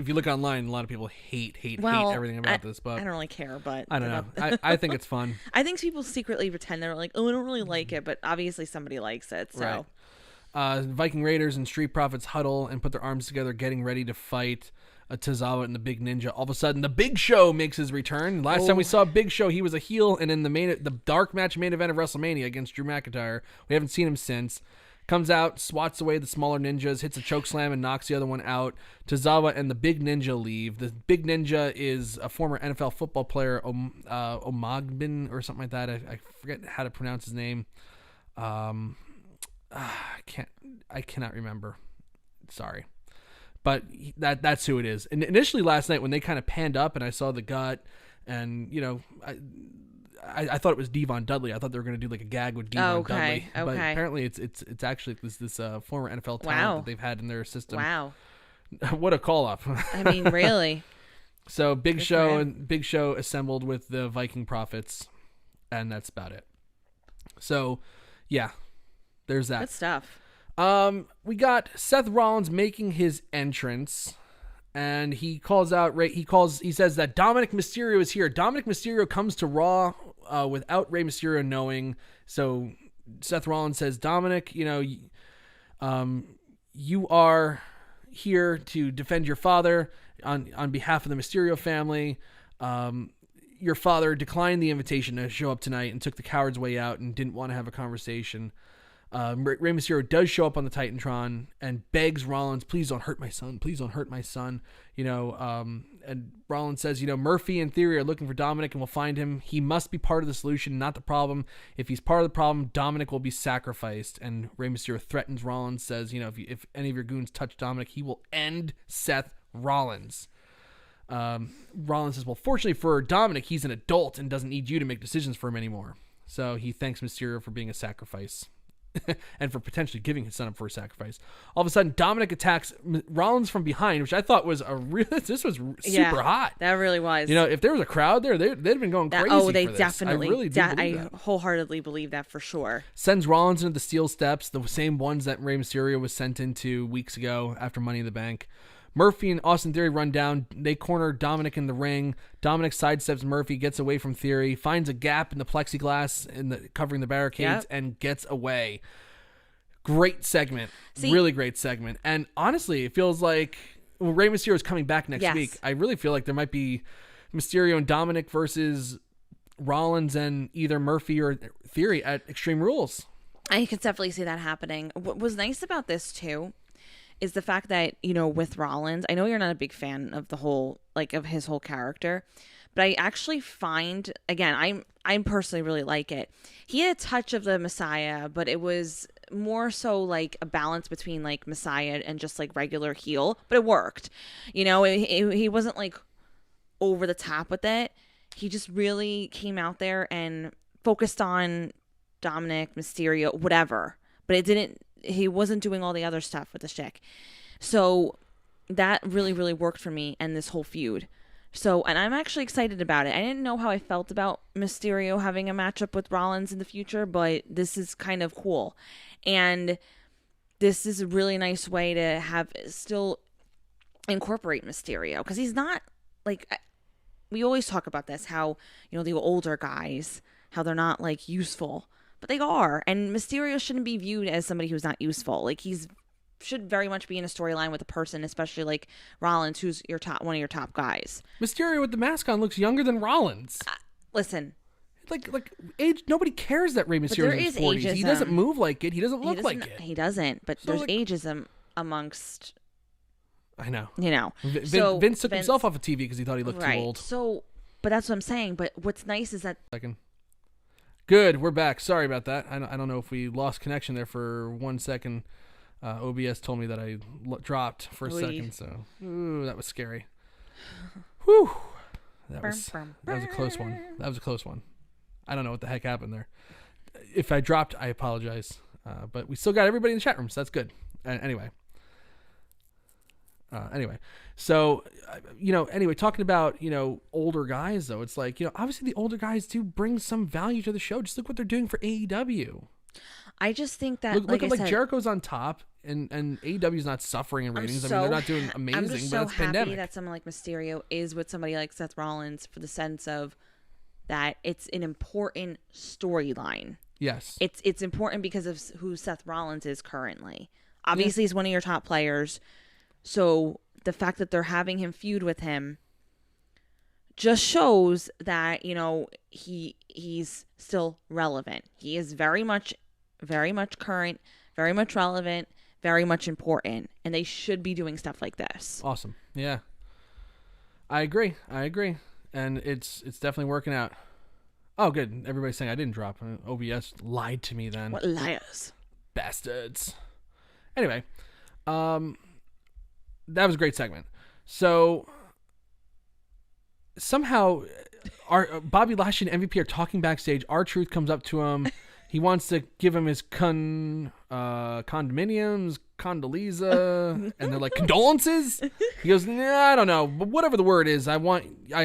you look online, a lot of people hate everything about this, but I don't really care. But I don't know. I think it's fun. I think people secretly pretend they're like, oh, I don't really like it, but obviously somebody likes it. So. Right. Viking Raiders and Street Profits huddle and put their arms together, getting ready to fight. Tozawa and the Big Ninja. All of a sudden, the Big Show makes his return. Last time we saw Big Show, he was a heel, and in the dark match main event of WrestleMania against Drew McIntyre. We haven't seen him since. Comes out, swats away the smaller ninjas, hits a chokeslam, and knocks the other one out. Tozawa and the Big Ninja leave. The Big Ninja is a former NFL football player, Omagbin or something like that. I forget how to pronounce his name. I cannot remember. Sorry. But that's who it is. And initially last night when they kind of panned up and I saw the gut and, I thought it was Devon Dudley. I thought they were going to do like a gag with Devon Dudley. But apparently it's actually this former NFL talent that they've had in their system. Wow. What a call-up. I mean, really. So Big Show assembled with the Viking Prophets, and that's about it. So, yeah, there's that. Good stuff. We got Seth Rollins making his entrance, and he calls out he says that Dominik Mysterio is here. Dominik Mysterio comes to Raw without Rey Mysterio knowing. So Seth Rollins says, Dominik, you are here to defend your father on behalf of the Mysterio family. Your father declined the invitation to show up tonight and took the coward's way out and didn't want to have a conversation. Rey Mysterio does show up on the Titantron and begs Rollins, please don't hurt my son. Please don't hurt my son. And Rollins says, Murphy and Theory are looking for Dominik and will find him. He must be part of the solution, not the problem. If he's part of the problem, Dominik will be sacrificed. And Rey Mysterio threatens Rollins, says, if any of your goons touch Dominik, he will end Seth Rollins. Rollins says, well, fortunately for Dominik, he's an adult and doesn't need you to make decisions for him anymore. So he thanks Mysterio for being a sacrifice. And for potentially giving his son up for a sacrifice. All of a sudden, Dominik attacks Rollins from behind, which I thought was this was super hot. That really was. If there was a crowd there, they'd have been going crazy. Oh, they for this. Definitely. I really do believe that. I wholeheartedly believe that for sure. Sends Rollins into the steel steps, the same ones that Rey Mysterio was sent into weeks ago after Money in the Bank. Murphy and Austin Theory run down. They corner Dominik in the ring. Dominik sidesteps Murphy, gets away from Theory, finds a gap in the plexiglass covering the barricades, and gets away. Great segment. Really great segment. And honestly, it feels like Rey Mysterio is coming back next week. I really feel like there might be Mysterio and Dominik versus Rollins and either Murphy or Theory at Extreme Rules. I could definitely see that happening. What was nice about this, too, is the fact that, with Rollins, I know you're not a big fan of the whole, of his whole character, but I actually find, again, I personally really like it. He had a touch of the Messiah, but it was more so like a balance between like Messiah and just like regular heel, but it worked. He wasn't like over the top with it. He just really came out there and focused on Dominik, Mysterio, whatever, but he wasn't doing all the other stuff with the shtick. So that really, really worked for me and this whole feud. So, and I'm actually excited about it. I didn't know how I felt about Mysterio having a matchup with Rollins in the future, but this is kind of cool. And this is a really nice way to have still incorporate Mysterio. Because he's not, we always talk about this, how, the older guys, how they're not, useful. But they are. And Mysterio shouldn't be viewed as somebody who's not useful. He's should very much be in a storyline with a person, especially like Rollins, who's one of your top guys. Mysterio with the mask on looks younger than Rollins. Listen, like age. Nobody cares that Rey Mysterio is in his 40s. He doesn't move like it. He doesn't look like it. He doesn't. But so there's ageism amongst. I know. Vince took himself off of TV because he thought he looked too old. So, but that's what I'm saying. But what's nice is that. Good, we're back. Sorry about that. I don't know if we lost connection there for 1 second. OBS told me that I dropped for a second, so that was scary. Whew. That was a close one. That was a close one. I don't know what the heck happened there. If I dropped, I apologize. But we still got everybody in the chat room, so that's good. Anyway. So, talking about, older guys, though, it's like, obviously the older guys do bring some value to the show. Just look what they're doing for AEW. I just think that, look at Jericho's on top, and AEW's not suffering in ratings. They're not doing amazing, I'm just but it's happy pandemic. That someone like Mysterio is with somebody like Seth Rollins for the sense of that it's an important storyline. Yes. It's important because of who Seth Rollins is currently. Obviously, he's one of your top players. So the fact that they're having him feud with him just shows that, you know, he's still relevant. He is very much current, very much relevant, very much important, and they should be doing stuff like this. Awesome. Yeah. I agree. And it's definitely working out. Oh, good. Everybody's saying I didn't drop. OBS lied to me then. What liars. Bastards. Anyway, that was a great segment. So somehow our Bobby Lashley and MVP are talking backstage. R-Truth comes up to him. He wants to give him his condominiums, Condoleezza, and they're like, condolences? He goes, nah, I don't know, but whatever the word is, I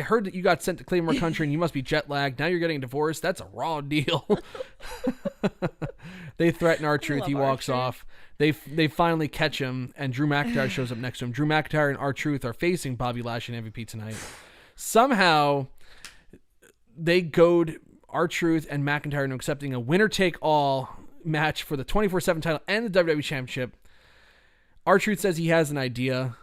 heard that you got sent to Claymore Country and you must be jet lagged. Now you're getting a divorce. That's a raw deal. They threaten R-Truth. He walks off. They finally catch him, and Drew McIntyre shows up next to him. Drew McIntyre and R-Truth are facing Bobby Lashley and MVP tonight. Somehow, they goad R-Truth and McIntyre into accepting a winner-take-all match for the 24/7 title and the WWE Championship. R-Truth says he has an idea.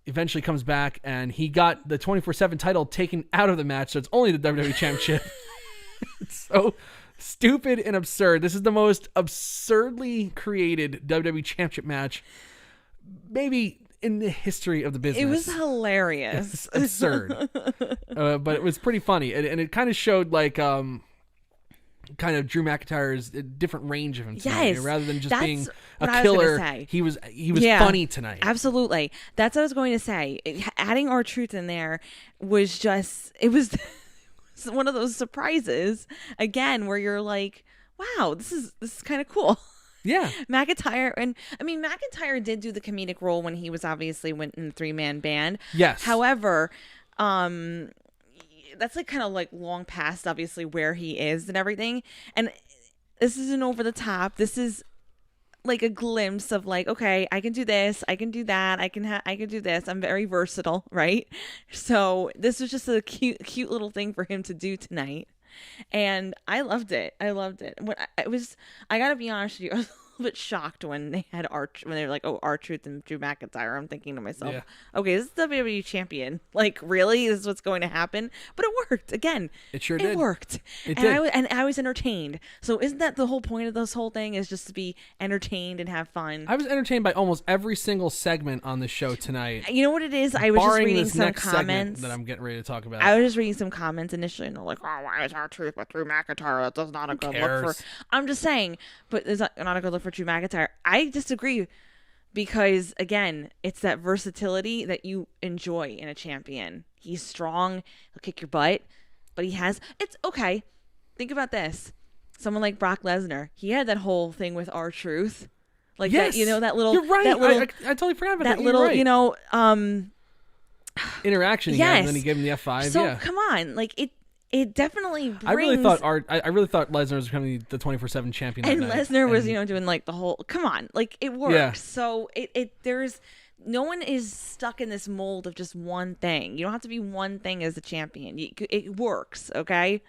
Eventually comes back, and he got the 24/7 title taken out of the match, so it's only the WWE Championship. It's so stupid and absurd. This is the most absurdly created WWE Championship match maybe in the history of the business. It was hilarious. It's absurd. But it was pretty funny. And it kind of showed like kind of Drew McIntyre's different range of himself. Yes, rather than just being a what killer, I was he was funny tonight. Absolutely. That's what I was going to say. Adding R-Truth in there was just, it was one of those surprises again where you're like, wow, this is kind of cool. Yeah. McIntyre, and I mean, McIntyre did do the comedic role when he was obviously went in the 3-man band. Yes. However, that's like kind of like long past obviously where he is and everything. And this isn't over the top. This is like a glimpse of like, okay, I can do this, I can do that, I can do this. I'm very versatile, right? So this was just a cute little thing for him to do tonight. And I loved it. When I gotta be honest with you, I was a little bit shocked when they had when they were like, oh, R-Truth and Drew McIntyre. I'm thinking to myself, okay, this is WWE champion. Like, really? This is what's going to happen? But it worked. Again, it sure did. It worked. It did. I was entertained. So isn't that the whole point of this whole thing, is just to be entertained and have fun? I was entertained by almost every single segment on the show tonight. You know what it is? I was just reading some comments that I'm getting ready to talk about. I was just reading some comments initially, and they're like, "Oh, why is R-Truth with Drew McIntyre? That's not a good look for." I'm just saying, but it's not a good look for Drew McIntyre. I disagree, because again, it's that versatility that you enjoy in a champion. He's strong. He'll kick your butt, but it's okay. Think about this. Someone like Brock Lesnar, he had that whole thing with R-Truth. Like, yes, that, you know, that little... You're right. I totally forgot about that. That little, right. you know... interaction he had, and then he gave him the F5. So, come on. Like, it definitely brings... I really thought Lesnar was becoming the 24/7 champion. And Lesnar was, you know, doing like the whole... Come on. Like, it works. Yeah. So, there's... No one is stuck in this mold of just one thing. You don't have to be one thing as a champion. It works, okay?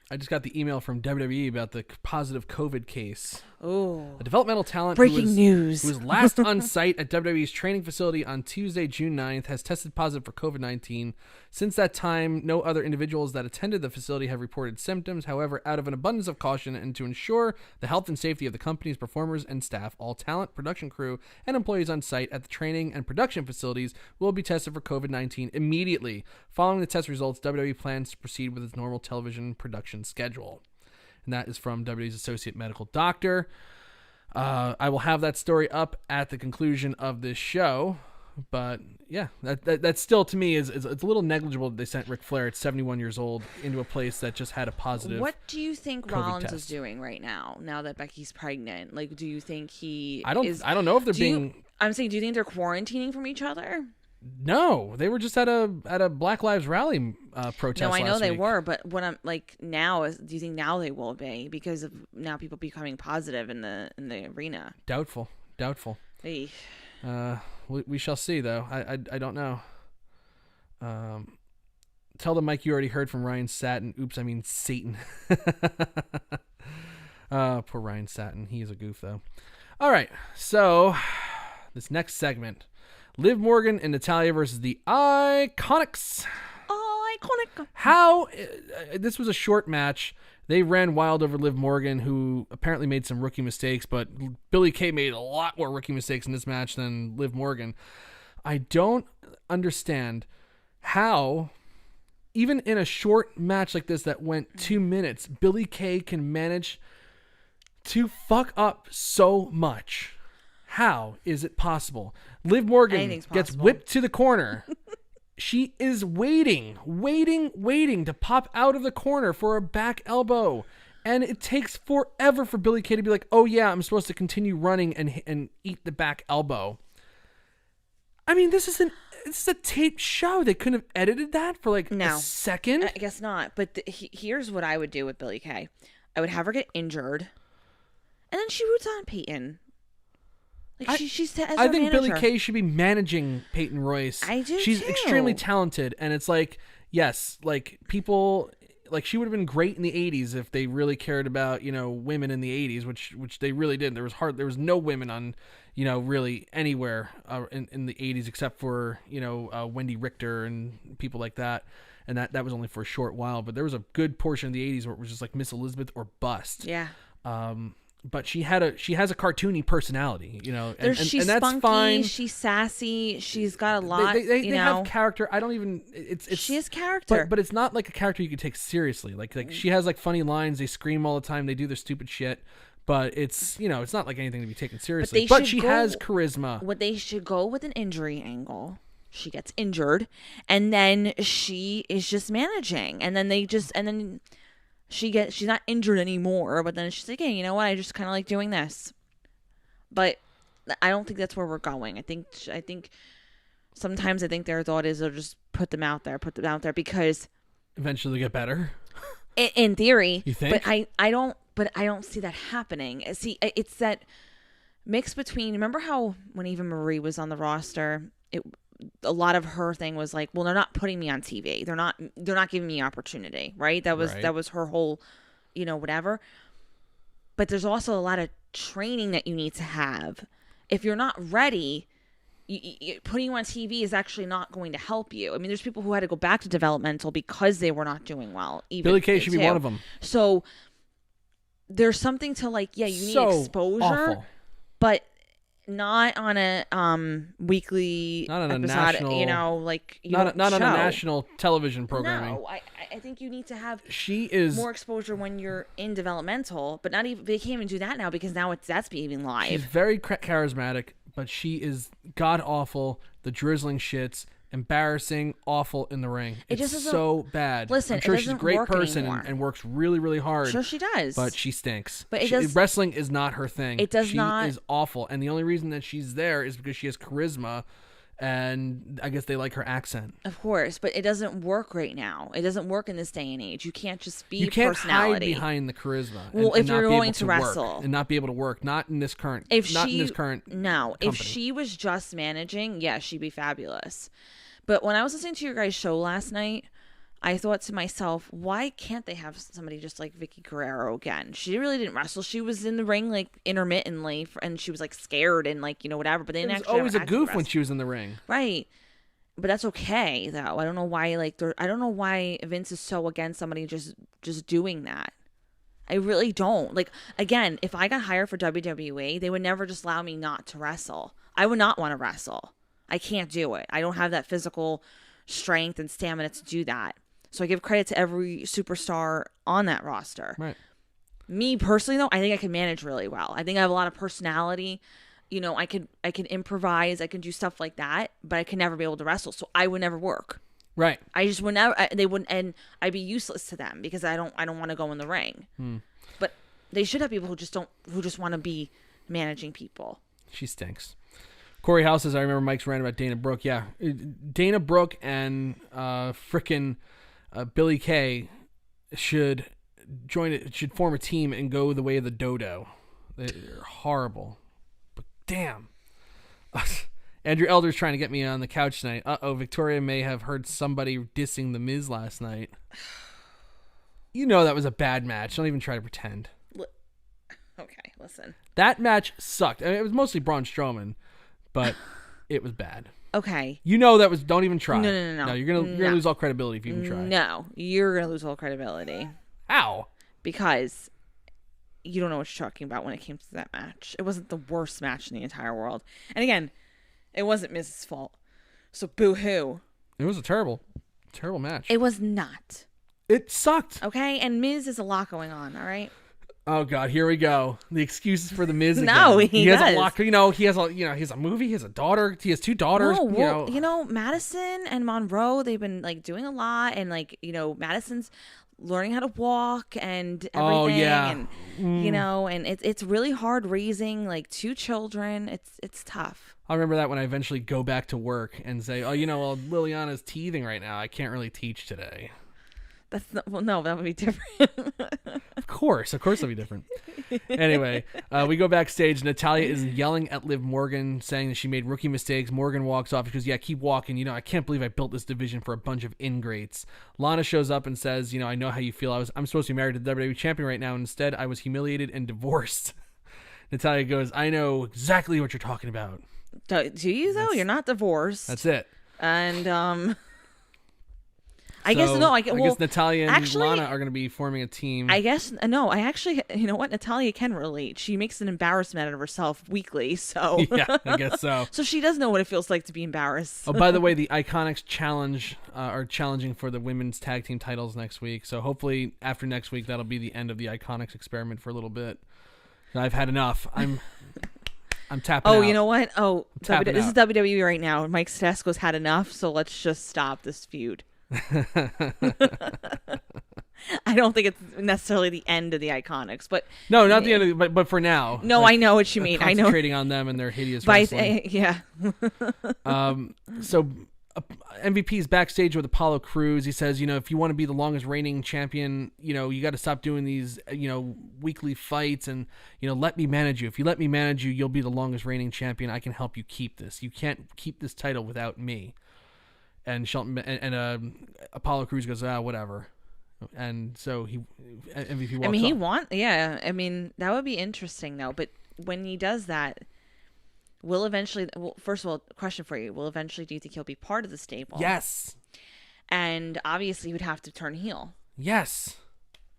I just got the email from WWE about the positive COVID case. Oh. A developmental talent Breaking news. who was last on site at WWE's training facility on Tuesday, June 9th, has tested positive for COVID-19. Since that time, no other individuals that attended the facility have reported symptoms. However, out of an abundance of caution and to ensure the health and safety of the company's performers and staff, all talent, production crew, and employees on site at the training and production facilities will be tested for COVID-19 immediately. Following the test results, WWE plans to proceed with its normal television production schedule. And that is from WWE's associate medical doctor. I will have that story up at the conclusion of this show. But yeah, that still to me is it's a little negligible that they sent Ric Flair at 71 years old into a place that just had a positive. What do you think COVID Rollins test is doing right now that Becky's pregnant? Like, do you think he? I don't know if they're being. I'm saying, do you think they're quarantining from each other? No, they were just at a Black Lives Rally protest. No, I know last they week. were, but what I'm like now is, do you think now they will be because of now people becoming positive in the arena? Doubtful. Hey. We shall see though. I don't know. Tell them, Mike, you already heard from Ryan Satin. Oops, I mean Satan. Poor Ryan Satin. He is a goof though. All right, so this next segment. Liv Morgan and Natalya versus the Ikonics. Iconic. How this was a short match. They ran wild over Liv Morgan, who apparently made some rookie mistakes, but Billie Kay made a lot more rookie mistakes in this match than Liv Morgan. I don't understand how, even in a short match like this that went 2 minutes, Billie Kay can manage to fuck up so much. How is it possible? Liv Morgan gets whipped to the corner. She is waiting to pop out of the corner for a back elbow. And it takes forever for Billie Kay to be like, oh yeah, I'm supposed to continue running and eat the back elbow. I mean, this is a taped show. They couldn't have edited that for like a second. I guess not. But here's what I would do with Billie Kay. I would have her get injured. And then she roots on Peyton. Like she's as I think manager. Billie Kay should be managing Peyton Royce. I do She's too. extremely talented, and it's like, yes, like people, like she would have been great in the 80s if they really cared about, you know, women in the 80s, which they really did. There was no women on, you know, really anywhere in the 80s except for, you know, Wendy Richter and people like that. And that was only for a short while, but there was a good portion of the 80s where it was just like Miss Elizabeth or bust. Yeah. But she has a cartoony personality, you know, and she's that's spunky, fine. She's sassy. She's got a lot. They have character. I don't even. It's she has character, but it's not like a character you could take seriously. Like she has like funny lines. They scream all the time. They do their stupid shit. But it's, you know, it's not like anything to be taken seriously. But she has charisma. What they should go with an injury angle. She gets injured, and then she is just managing, and then she's not injured anymore, but then she's like, hey, you know what? I just kind of like doing this. But I don't think that's where we're going. I think sometimes their thought is they'll just put them out there because eventually they get better. In theory, you think? But I don't see that happening. See, it's that mix between, remember how when Eva Marie was on the roster, a lot of her thing was like, well, they're not putting me on TV. They're not giving me opportunity, right? That was her whole, you know, whatever. But there's also a lot of training that you need to have. If you're not ready, putting you on TV is actually not going to help you. I mean, there's people who had to go back to developmental because they were not doing well. Billie Kay should be one of them. So there's something to like, yeah, you need exposure, awful. But not on a weekly not on a episode, national, you know, like not on a national television programming. No, I think you need to have more exposure when you're in developmental, but not even, they can't even do that now because now that's being live. She's very charismatic, but she is god awful. The drizzling shits, embarrassing, awful in the ring. It's so bad. Listen, I'm sure she's a great person and works really, really hard. Sure, she does. But she stinks. But wrestling is not her thing. It does she not. She is awful, and the only reason that she's there is because she has charisma, and I guess they like her accent. Of course, but it doesn't work right now. It doesn't work in this day and age. You can't just be you can't personality. hide behind the charisma. Well, if you're going to wrestle and not be able to work, not in this current. No, if she was just managing, yeah, she'd be fabulous. But when I was listening to your guys' show last night, I thought to myself, why can't they have somebody just like Vicky Guerrero again? She really didn't wrestle. She was in the ring like intermittently, and she was like scared and like, you know, whatever. But they didn't actually. It was always a goof when she was in the ring, right? But that's okay though. I don't know why. I don't know why Vince is so against somebody just doing that. I really don't. Like, again, if I got hired for WWE, they would never just allow me not to wrestle. I would not want to wrestle. I can't do it. I don't have that physical strength and stamina to do that. So I give credit to every superstar on that roster. Right. Me personally, though, I think I can manage really well. I think I have a lot of personality. You know, I can improvise. I can do stuff like that, but I can never be able to wrestle. So I would never work. Right. I just would never. They wouldn't, and I'd be useless to them because I don't want to go in the ring. But they should have people who just want to be managing people. She stinks. Corey House says, I remember Mike's rant about Dana Brooke. Yeah. Dana Brooke and frickin' Billie Kay should form a team and go the way of the dodo. They're horrible. But damn. Andrew Elder's trying to get me on the couch tonight. Victoria may have heard somebody dissing The Miz last night. You know that was a bad match. Don't even try to pretend. Okay, listen. That match sucked. I mean, it was mostly Braun Strowman, but it was bad. Okay. You know that was. Don't even try. No. No, you're gonna lose all credibility if you even try. No, you're gonna lose all credibility. How? Because you don't know what you're talking about when it came to that match. It wasn't the worst match in the entire world. And again, it wasn't Miz's fault. So boo-hoo. It was a terrible match. It was not. It sucked. Okay? And Miz is a lot going on, all right? Oh God, here we go. The excuses for the Miz again. No, he has does. a lot. He has a movie. He has a daughter. He has 2 daughters. No, well, Madison and Monroe, they've been like doing a lot, and like Madison's learning how to walk and everything. Oh yeah. And and it's really hard raising like 2 children. It's tough. I remember that when I eventually go back to work and say, Liliana's teething right now. I can't really teach today. No, that would be different. Of course that'd be different. Anyway, we go backstage. Natalya is yelling at Liv Morgan, saying that she made rookie mistakes. Morgan walks off. She goes, "Yeah, keep walking. I can't believe I built this division for a bunch of ingrates." Lana shows up and says, "I know how you feel. I'm supposed to be married to the WWE champion right now. Instead, I was humiliated and divorced." Natalya goes, "I know exactly what you're talking about." Do you though? You're not divorced. That's it. And I guess Natalya and Lana are going to be forming a team. I guess no. I actually, you know what? Natalya can relate. She makes an embarrassment out of herself weekly, so yeah, I guess so. So she does know what it feels like to be embarrassed. Oh, by the way, the Ikonics challenge are challenging for the women's tag team titles next week. So hopefully, after next week, that'll be the end of the Ikonics experiment for a little bit. I've had enough. I'm tapping out. Oh, you know what? Oh, this is WWE right now. Mike Tedesco's had enough, so let's just stop this feud. I don't think it's necessarily the end of the Iconics, but no, not the end of but for now. No, I know what you mean. I know, concentrating on them and their hideous wrestling. Yeah. So MVP is backstage with Apollo Cruz. He says, if you want to be the longest reigning champion, you got to stop doing these, weekly fights and, let me manage you. If you let me manage you, you'll be the longest reigning champion. I can help you keep this. You can't keep this title without me. And Shelton and Apollo Cruz goes, whatever. And so MVP walks off. That would be interesting though. But when he does that, first of all, question for you: do you think he'll be part of the stable? Yes. And obviously, he would have to turn heel. Yes.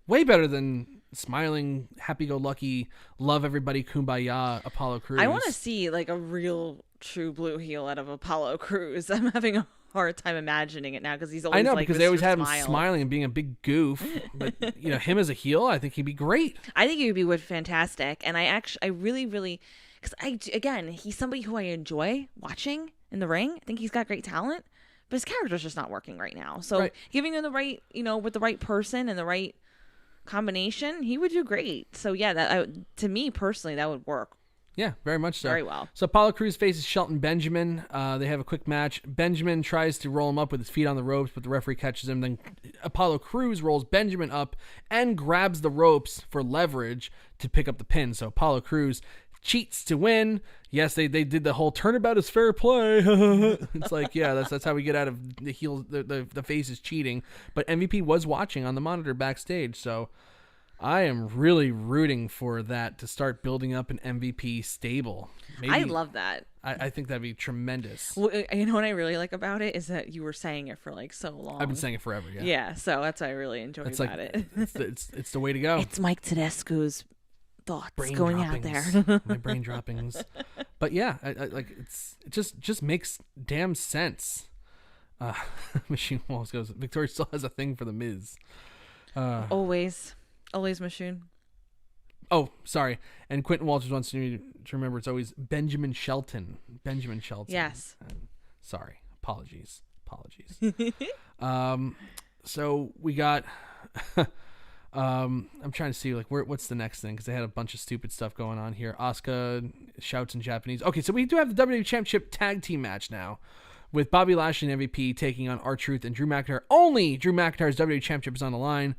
Way better than smiling, happy-go-lucky, love everybody, kumbaya Apollo Cruz. I want to see like a real, true blue heel out of Apollo Cruz. I'm having a hard time imagining it now because he's always because they always have him smiling and being a big goof. But him as a heel, I think he'd be great. I think he would be fantastic, and I really because he's somebody who I enjoy watching in the ring. I think he's got great talent, but his character's just not working right now. So giving him the right, with the right person and the right combination, he would do great. So yeah, to me personally, that would work. Yeah, very much so. Very well. So Apollo Crews faces Shelton Benjamin. They have a quick match. Benjamin tries to roll him up with his feet on the ropes, but the referee catches him. Then Apollo Crews rolls Benjamin up and grabs the ropes for leverage to pick up the pin. So Apollo Crews cheats to win. Yes, they did the whole turnabout is fair play. It's like, yeah, that's how we get out of the heel. The face is cheating. But MVP was watching on the monitor backstage, so I am really rooting for that to start building up an MVP stable. Maybe, I love that. I think that'd be tremendous. Well, you know what I really like about it is that you were saying it for like so long. I've been saying it forever. Yeah. Yeah. So that's what I really enjoy about it. It's the way to go. It's Mike Tedesco's thoughts brain going droppings. out there. My brain droppings. But yeah, it just makes damn sense. Machine Walls goes, Victoria still has a thing for the Miz. Always Machine. Oh, sorry. And Quentin Walters wants me to remember it's always Benjamin Shelton. Yes. Sorry. Apologies. So we got I'm trying to see what's the next thing because they had a bunch of stupid stuff going on here. Asuka shouts in Japanese. Okay, so we do have the WWE Championship tag team match now with Bobby Lashley and MVP taking on R-Truth and Drew McIntyre. Only Drew McIntyre's WWE Championship is on the line.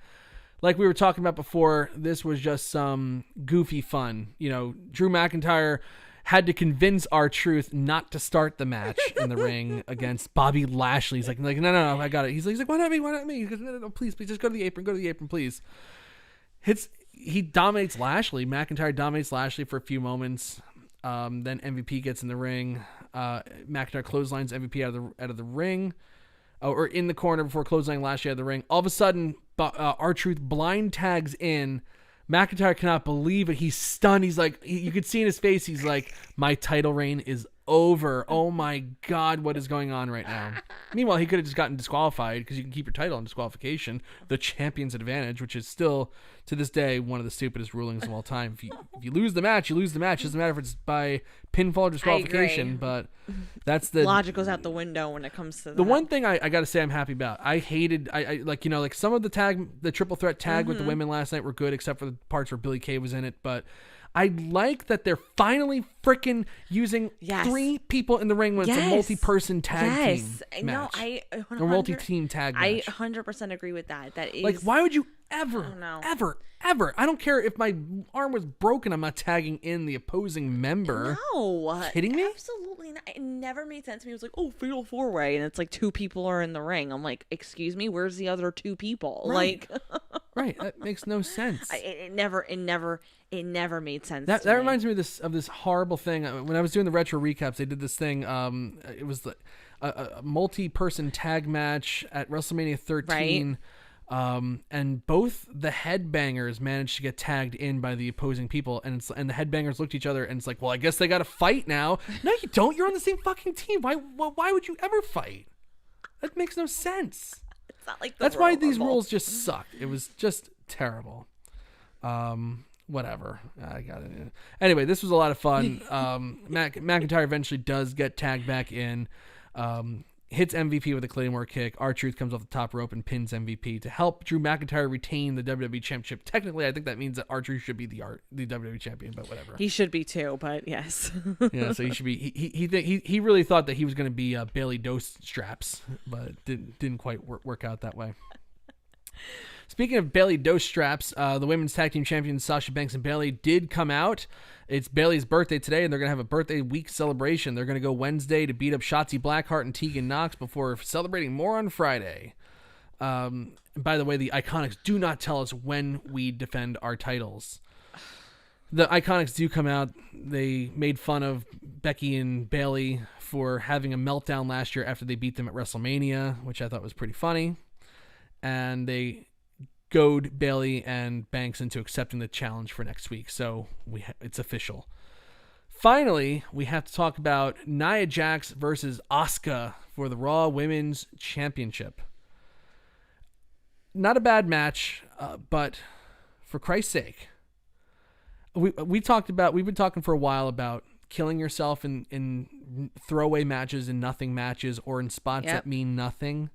Like we were talking about before, this was just some goofy fun. Drew McIntyre had to convince R-Truth not to start the match in the ring against Bobby Lashley. He's like, no, I got it. He's like, why not me? He goes, no, please, just go to the apron, please. He dominates Lashley. McIntyre dominates Lashley for a few moments. Then MVP gets in the ring. McIntyre clotheslines MVP out of the ring, or in the corner before clotheslining Lashley out of the ring. All of a sudden, R-Truth blind tags in. McIntyre cannot believe it. He's stunned. He's like, you could see in his face, he's like, my title reign is over. Oh my God, what is going on right now? Meanwhile, he could have just gotten disqualified because you can keep your title on disqualification. The champion's advantage, which is still, to this day, one of the stupidest rulings of all time. If you lose the match, you lose the match. It doesn't matter if it's by pinfall or disqualification, but that's the... Logic goes out the window when it comes to the one thing I got to say I'm happy about. I hated, like some of the triple threat tag with the women last night were good, except for the parts where Billie Kay was in it, but... I like that they're finally freaking using 3 people in the ring when it's a multi-person tag team match. No, or multi-team tag match. I 100% agree with that. That is... Like, why would you ever, I don't care if my arm was broken, I'm not tagging in the opposing member. No. Kidding me? Absolutely not. It never made sense to me. It was like, oh, fatal 4-way, and it's like 2 people are in the ring. I'm like, excuse me, where's the other 2 people? Right. Like... Right, that makes no sense. It never made sense. That reminds me of this horrible thing. When I was doing the retro recaps, they did this thing. It was a multi-person tag match at WrestleMania 13, and both the headbangers managed to get tagged in by the opposing people, and the headbangers looked at each other, and it's like, well, I guess they got to fight now. No, you don't. You're on the same fucking team. Why would you ever fight? That makes no sense. It's not like that's why these rules just suck. It was just terrible. Whatever. I got it. Anyway, this was a lot of fun. McIntyre eventually does get tagged back in. Hits MVP with a Claymore kick. R-Truth comes off the top rope and pins MVP to help Drew McIntyre retain the WWE Championship. Technically, I think that means that R-Truth should be the WWE Champion, but whatever. He should be too, but yes. Yeah, so he should be. He really thought that he was going to be Bailey Dose straps, but didn't quite work out that way. Speaking of Bailey Dose straps, the women's tag team champions Sasha Banks and Bailey did come out. It's Bailey's birthday today, and they're going to have a birthday week celebration. They're going to go Wednesday to beat up Shotzi Blackheart and Tegan Knox before celebrating more on Friday. By the way, the Iconics do not tell us when we defend our titles. The Iconics do come out. They made fun of Becky and Bailey for having a meltdown last year after they beat them at WrestleMania, which I thought was pretty funny. And they goad Bailey and Banks into accepting the challenge for next week. So it's official. Finally, we have to talk about Nia Jax versus Asuka for the Raw Women's Championship. Not a bad match, but for Christ's sake, we've been talking for a while about killing yourself in throwaway matches and nothing matches or in spots that mean nothing.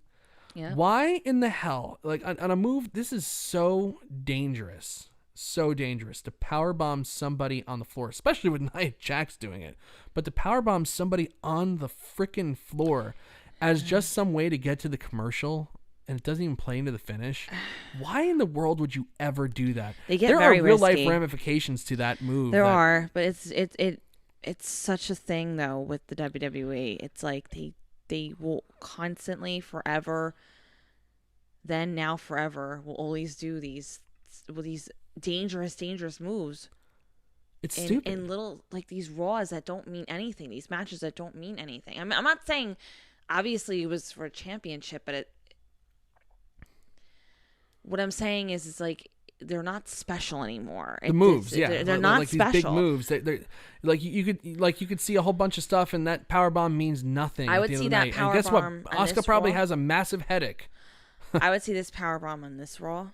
Yeah. Why in the hell, like on a move, this is so dangerous to powerbomb somebody on the floor, especially with Nia Jax doing it, but to powerbomb somebody on the freaking floor as just some way to get to the commercial, and it doesn't even play into the finish. Why in the world would you ever do that? There are real life ramifications to that move. There are, but it's such a thing though with the WWE. It's like they will constantly, forever, then now forever, will always do these dangerous moves. It's stupid. In little, like, these Raws that don't mean anything, these matches that don't mean anything. I mean, I'm not saying, obviously, it was for a championship, but what I'm saying is, it's like, they're not special anymore. The moves, they're not like special. These big moves, they're like you could see a whole bunch of stuff, and that powerbomb means nothing. I would see that powerbomb. And guess what? Asuka probably has a massive headache. I would see this powerbomb on this Raw,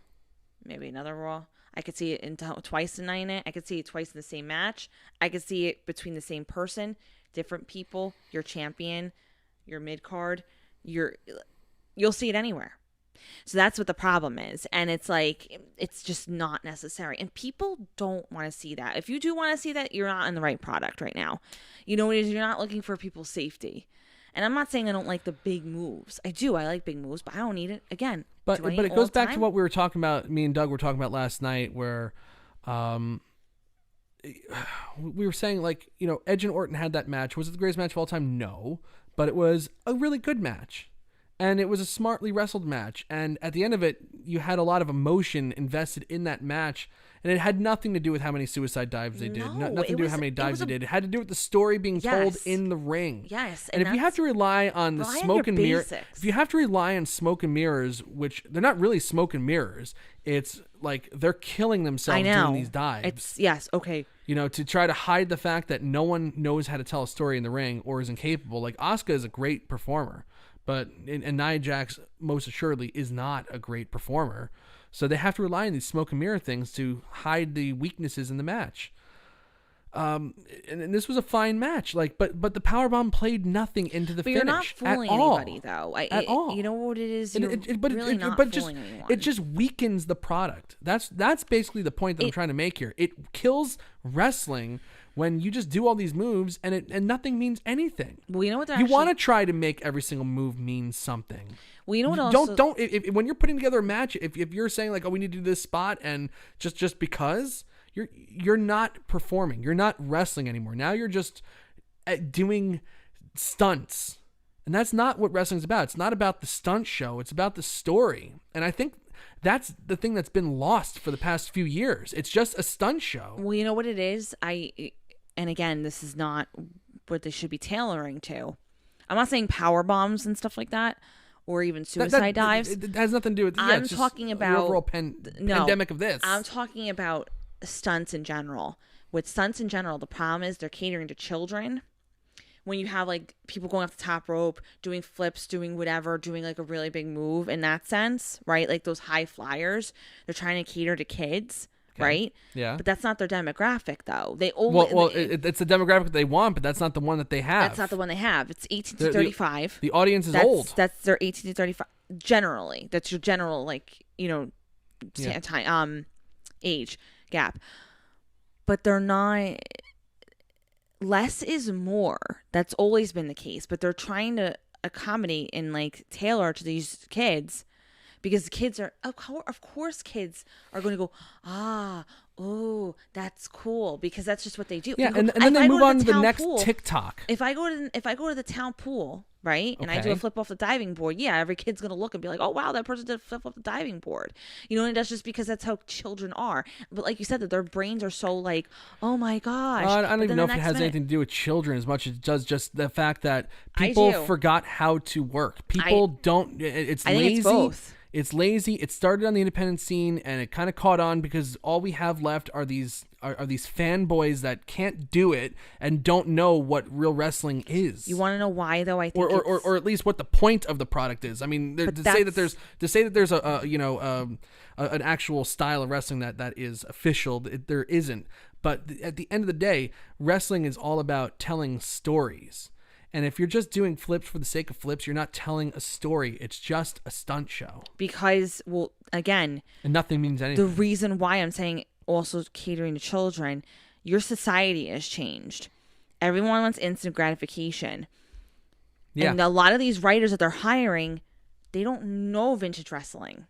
maybe another Raw. I could see it twice in Night. I could see it twice in the same match. I could see it between the same person, different people. Your champion, your mid card, you'll see it anywhere. So that's what the problem is. And it's like, it's just not necessary. And people don't want to see that. If you do want to see that, you're not in the right product right now. You know what it is? You're not looking for people's safety. And I'm not saying I don't like the big moves. I do. I like big moves, but I don't need it. Again, but it goes back to what we were talking about, me and Doug were talking about last night, where we were saying, like, you know, Edge and Orton had that match. Was it the greatest match of all time? No. But it was a really good match. And it was a smartly wrestled match. And at the end of it, you had a lot of emotion invested in that match. And it had nothing to do with how many suicide dives they did. Nothing to do with how many dives they did. It had to do with the story being told in the ring. Yes. And if you have to rely on the smoke and mirrors, if you have to rely on smoke and mirrors, which they're not really smoke and mirrors, it's like they're killing themselves doing these dives. Okay. To try to hide the fact that no one knows how to tell a story in the ring or is incapable. Like, Asuka is a great performer. But and Nia Jax most assuredly is not a great performer, so they have to rely on these smoke and mirror things to hide the weaknesses in the match. And this was a fine match, but the powerbomb played nothing into the finish. You're not fooling anybody, though. At all. You know what it is. It just weakens the product. That's basically the point that I'm trying to make here. It kills wrestling when you just do all these moves and nothing means anything. Well, you know what? You want to try to make every single move mean something. Well, you know what else? Don't. If when you're putting together a match, if you're saying like, oh, we need to do this spot, and just because you're not performing, you're not wrestling anymore. Now you're just doing stunts, and that's not what wrestling's about. It's not about the stunt show. It's about the story, and I think that's the thing that's been lost for the past few years. It's just a stunt show. Well, you know what it is? And again, this is not what they should be tailoring to. I'm not saying power bombs and stuff like that, or even suicide dives. It has nothing to do with. I'm talking about the overall pandemic of this. I'm talking about stunts in general. With stunts in general, the problem is they're catering to children. When you have like people going off the top rope, doing flips, doing whatever, doing like a really big move in that sense, right? Like those high flyers, they're trying to cater to kids. Okay. Right? Yeah. But that's not their demographic, though. They only it's the demographic they want, but that's not the one that they have. That's not the one they have. It's 18 to 35. The audience is old. That's their 18 to 35. Generally, that's your general age gap. But they're not. Less is more. That's always been the case. But they're trying to accommodate and tailor to these kids. Because the kids are, of course, kids are going to go, oh, that's cool, because that's just what they do. Yeah, and then they move on to the next pool, TikTok. If I go to the town pool, right, and I do a flip off the diving board, every kid's going to look and be like, oh wow, that person did a flip off the diving board, and that's just because that's how children are. But like you said, that their brains are so like, oh my gosh. I don't even know if it has anything to do with children as much as it does just the fact that people forgot how to work. People don't. It's lazy. I think it's both. It's lazy. It started on the independent scene, and it kind of caught on because all we have left are these fanboys that can't do it and don't know what real wrestling is. You want to know why, though? I think, or at least what the point of the product is. I mean, to say that there's an actual style of wrestling that is official, there isn't. But at the end of the day, wrestling is all about telling stories. And if you're just doing flips for the sake of flips, you're not telling a story. It's just a stunt show. Because, well, again... And nothing means anything. The reason why I'm saying also catering to children, your society has changed. Everyone wants instant gratification. Yeah. And a lot of these writers that they're hiring, they don't know vintage wrestling.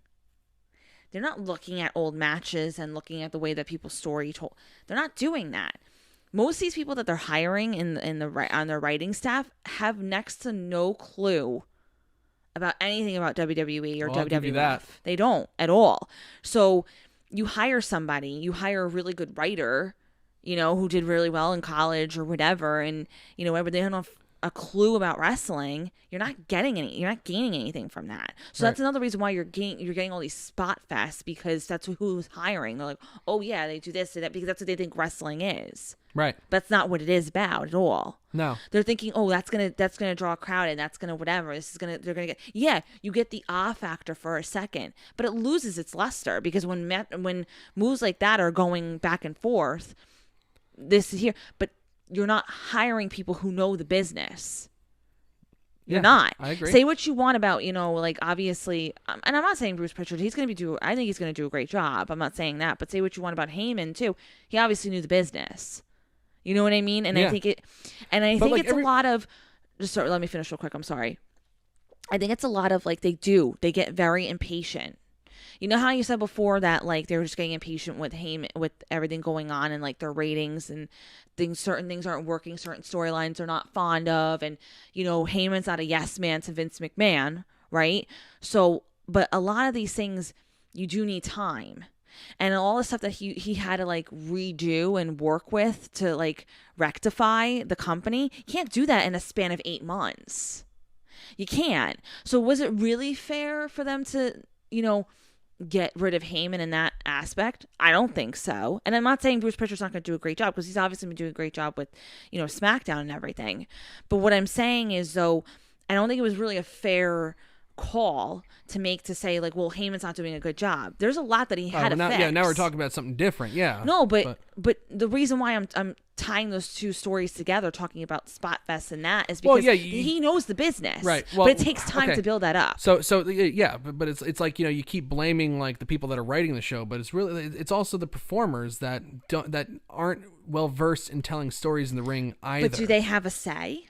They're not looking at old matches and looking at the way that people story told. They're not doing that. Most of these people that they're hiring on their writing staff have next to no clue about anything about WWE or WWF. They don't at all. So you hire somebody, you hire a really good writer, who did really well in college or whatever, and whatever, they don't have a clue about wrestling. You're not gaining anything from that. So that's another reason why you're getting all these spot fests, because that's who's hiring. They're like, oh yeah, they do this and that because that's what they think wrestling is. Right. That's not what it is about at all. No. They're thinking, oh, that's gonna draw a crowd and that's gonna whatever. They're gonna get, you get the factor for a second, but it loses its luster because when moves like that are going back and forth, this is here, but you're not hiring people who know the business. You're not. I agree. Say what you want about, obviously, and I'm not saying Bruce Pritchard, I think he's going to do a great job. I'm not saying that, but say what you want about Heyman too. He obviously knew the business. You know what I mean? And I think it's a lot of, let me finish real quick. I'm sorry. I think it's a lot of they get very impatient. You know how you said before that they were just getting impatient with Heyman, with everything going on and their ratings and certain things aren't working, certain storylines they're not fond of, and Heyman's not a yes man to Vince McMahon, right? So, but a lot of these things, you do need time. And all the stuff that he had to like redo and work with to like rectify the company, you can't do that in a span of 8 months. You can't. So was it really fair for them to, get rid of Heyman in that aspect? I don't think so. And I'm not saying Bruce Pritchard's not going to do a great job, because he's obviously been doing a great job with, SmackDown and everything. But what I'm saying is, though, I don't think it was really a fair call to make, to say like, well, Heyman's not doing a good job. There's a lot that he had to fix. Yeah, now we're talking about something different. Yeah. No, but the reason why I'm tying those two stories together, talking about Spot Fest and that, is because he knows the business, right? Well, but it takes time to build that up. So yeah, but it's like, you keep blaming like the people that are writing the show, but it's also the performers that aren't well versed in telling stories in the ring either. But do they have a say?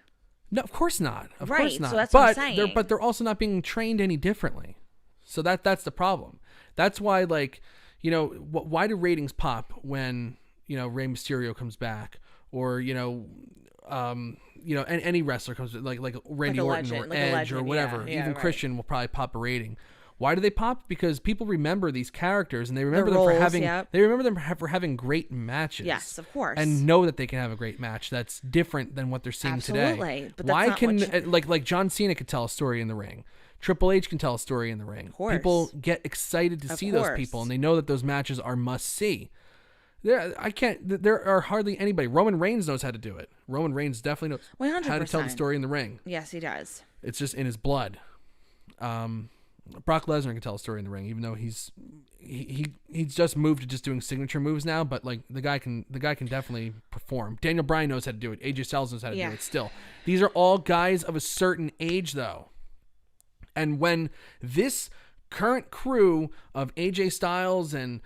No, of course not. Of right, course not. So that's what I'm saying. They're also not being trained any differently. So that's the problem. That's why, like, why do ratings pop when Rey Mysterio comes back, or any wrestler comes, like Randy Orton or Edge or whatever. Even right. Christian will probably pop a rating. Why do they pop? Because people remember these characters, and they remember them for having great matches. Yes, of course. And know that they can have a great match that's different than what they're seeing today. Absolutely. But why can like John Cena could tell a story in the ring? Triple H can tell a story in the ring. Of course. People get excited to see those people, and they know that those matches are must see. There are hardly anybody. Roman Reigns knows how to do it. Roman Reigns definitely knows 100%. how to tell the story in the ring. Yes, he does. It's just in his blood. Brock Lesnar can tell a story in the ring, even though he's just moved to just doing signature moves now. But like the guy can definitely perform. Daniel Bryan knows how to do it. AJ Styles knows how to do it. Still, these are all guys of a certain age, though. And when this current crew of AJ Styles and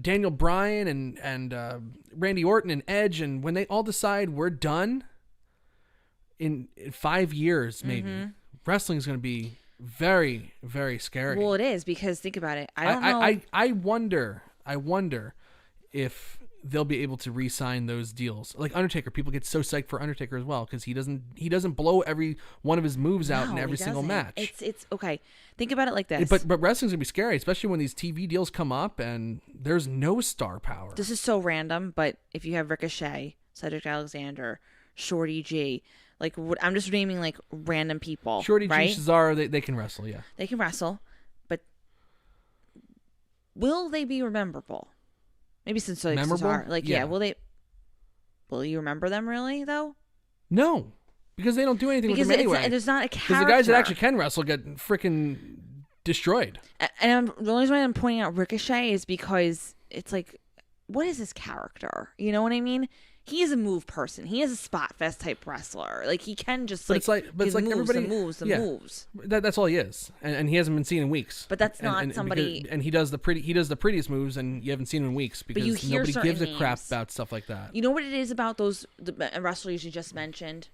Daniel Bryan and Randy Orton and Edge, and when they all decide we're done in 5 years, maybe wrestling is going to be very, very scary. Well, it is, because think about it. I don't know. I wonder if they'll be able to re-sign those deals. Like Undertaker, people get so psyched for Undertaker as well, because he doesn't blow every one of his moves out in every single match. It's okay. Think about it like this. But wrestling's gonna be scary, especially when these TV deals come up and there's no star power. This is so random, but if you have Ricochet, Cedric Alexander, Shorty G, like I'm just naming like random people. Shorty right? G, Cesaro, they can wrestle, yeah. They can wrestle, but will they be memorable? Maybe since like memorable? Cesaro, like will you remember them really though? No, because they don't do anything with them anyway. There's not a character. Because the guys that actually can wrestle get freaking destroyed. And the only reason I'm pointing out Ricochet is because it's like, what is his character? You know what I mean? He is a move person. He is a spot fest type wrestler. Like he can just but it's like everybody moves. That's all he is, and he hasn't been seen in weeks. But that's not somebody. And he does the prettiest moves, and you haven't seen him in weeks because nobody gives a crap about stuff like that. You know what it is about those wrestlers you just mentioned?